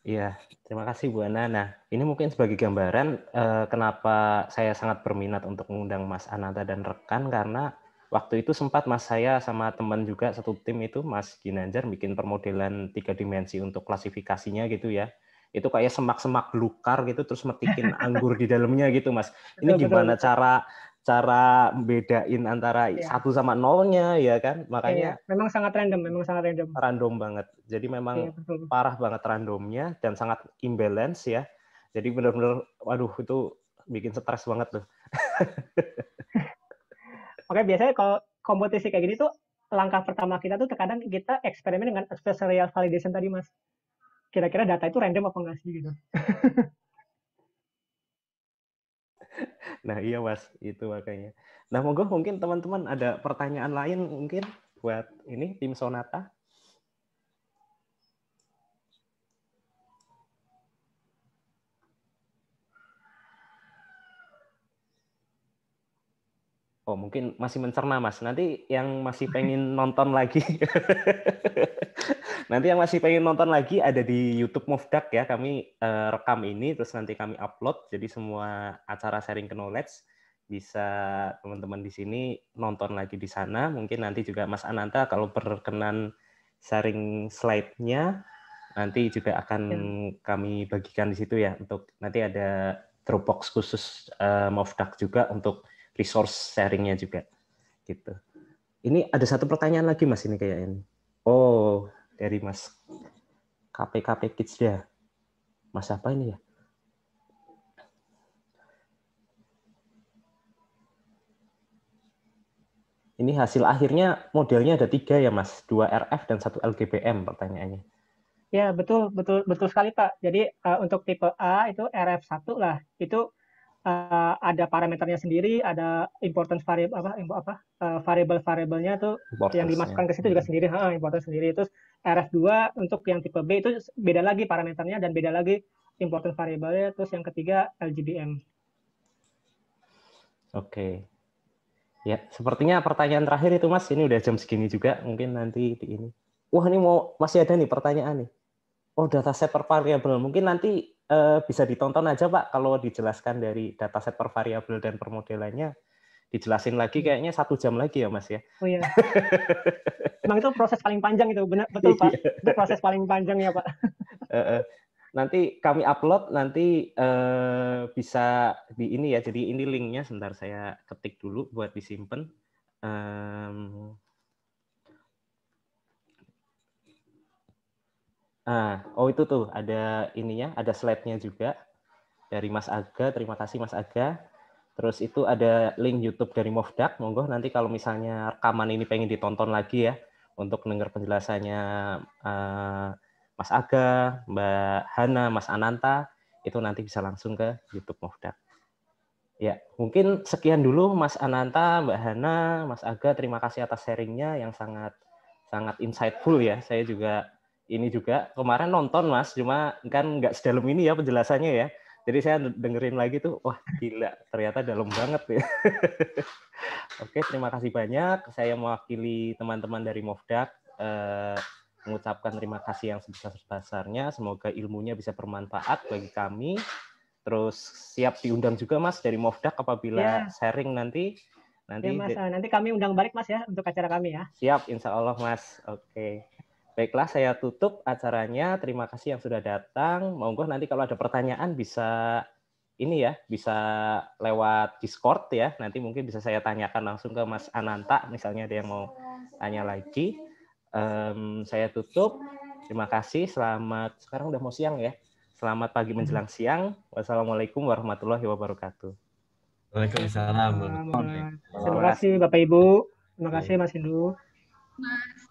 Speaker 4: Iya, terima kasih Bu Ana. Nah, ini mungkin sebagai gambaran kenapa saya sangat berminat untuk mengundang Mas Ananta dan rekan, karena waktu itu sempat saya sama teman juga satu tim itu, Mas Ginanjar, bikin permodelan 3 dimensi untuk klasifikasinya gitu ya. Itu kayak semak-semak belukar gitu, terus metikin anggur di dalamnya gitu, Mas. Ini gimana cara bedain antara 1 sama 0-nya ya kan? Makanya
Speaker 1: memang sangat random.
Speaker 4: Random banget. Jadi memang parah banget randomnya dan sangat imbalance ya. Jadi benar-benar waduh itu bikin stres banget tuh.
Speaker 1: Oke, biasanya kalau kompetisi kayak gini tuh langkah pertama kita tuh terkadang kita eksperimen dengan adversarial validation tadi, Mas. Kira-kira data itu random apa enggak sih gitu.
Speaker 4: Nah iya Mas, itu makanya. Nah mungkin teman-teman ada pertanyaan lain mungkin buat ini tim Sonata. Oh mungkin masih mencerna Mas. Nanti yang masih pengen nonton lagi, ada di YouTube Movdak ya. Kami rekam ini terus nanti kami upload. Jadi semua acara sharing knowledge bisa teman-teman di sini nonton lagi di sana. Mungkin nanti juga Mas Ananta kalau berkenan sharing slide-nya nanti juga akan kami bagikan di situ ya. Untuk nanti ada Dropbox khusus Movdak juga untuk resource sharing-nya juga gitu. Ini ada satu pertanyaan lagi Mas ini kayaknya. Oh, dari Mas KPKP Kids ya. Mas apa ini ya? Ini hasil akhirnya modelnya ada 3 ya Mas, 2 RF dan 1 LGBM pertanyaannya.
Speaker 1: Ya, betul sekali Pak. Jadi untuk tipe A itu RF1 lah. Itu ada parameternya sendiri, ada importance variable-variabelnya tuh yang dimasukkan ke situ juga sendiri, importance sendiri. Terus RF2 untuk yang tipe B itu beda lagi parameternya dan beda lagi importance variable-nya. Terus yang ketiga LGBM.
Speaker 4: Oke. Ya, sepertinya pertanyaan terakhir itu Mas, ini udah jam segini juga, mungkin nanti di ini. Wah, ini masih ada nih pertanyaan nih. Oh, dataset per variabel. Mungkin nanti bisa ditonton aja Pak, kalau dijelaskan dari dataset per variabel dan permodelannya, dijelasin lagi kayaknya 1 jam lagi ya Mas ya.
Speaker 1: Oh iya. Memang itu proses paling panjang itu, betul Pak. Itu proses paling panjang ya Pak.
Speaker 4: Nanti kami upload, nanti bisa di ini ya. Jadi ini linknya, sebentar saya ketik dulu buat disimpan. Oh itu tuh ada ininya, ada slide-nya juga dari Mas Aga. Terima kasih Mas Aga. Terus itu ada link YouTube dari Mofdak. Monggo nanti kalau misalnya rekaman ini pengen ditonton lagi ya, untuk dengar penjelasannya Mas Aga, Mbak Hana, Mas Ananta, itu nanti bisa langsung ke YouTube Mofdak. Ya, mungkin sekian dulu Mas Ananta, Mbak Hana, Mas Aga. Terima kasih atas sharingnya yang sangat insightful ya. Saya juga ini juga kemarin nonton Mas, cuma kan nggak sedalam ini ya penjelasannya ya. Jadi saya dengerin lagi tuh, wah gila, ternyata dalam banget ya. Oke, terima kasih banyak. Saya mewakili teman-teman dari Mofdak mengucapkan terima kasih yang sebesar-besarnya. Semoga ilmunya bisa bermanfaat bagi kami. Terus siap diundang juga Mas dari Mofdak apabila sharing nanti.
Speaker 1: Ya Mas, nanti kami undang balik Mas ya untuk acara kami ya.
Speaker 4: Siap, insya Allah Mas. Oke. Baiklah, saya tutup acaranya. Terima kasih yang sudah datang. Monggo nanti kalau ada pertanyaan bisa ini ya, bisa lewat Discord ya. Nanti mungkin bisa saya tanyakan langsung ke Mas Ananta, misalnya ada yang mau tanya lagi. Saya tutup. Terima kasih. Selamat, sekarang udah mau siang ya. Selamat pagi menjelang siang. Wassalamualaikum warahmatullahi wabarakatuh.
Speaker 2: Waalaikumsalam.
Speaker 1: Terima kasih Bapak Ibu. Terima kasih Mas Hindu.
Speaker 5: Mas.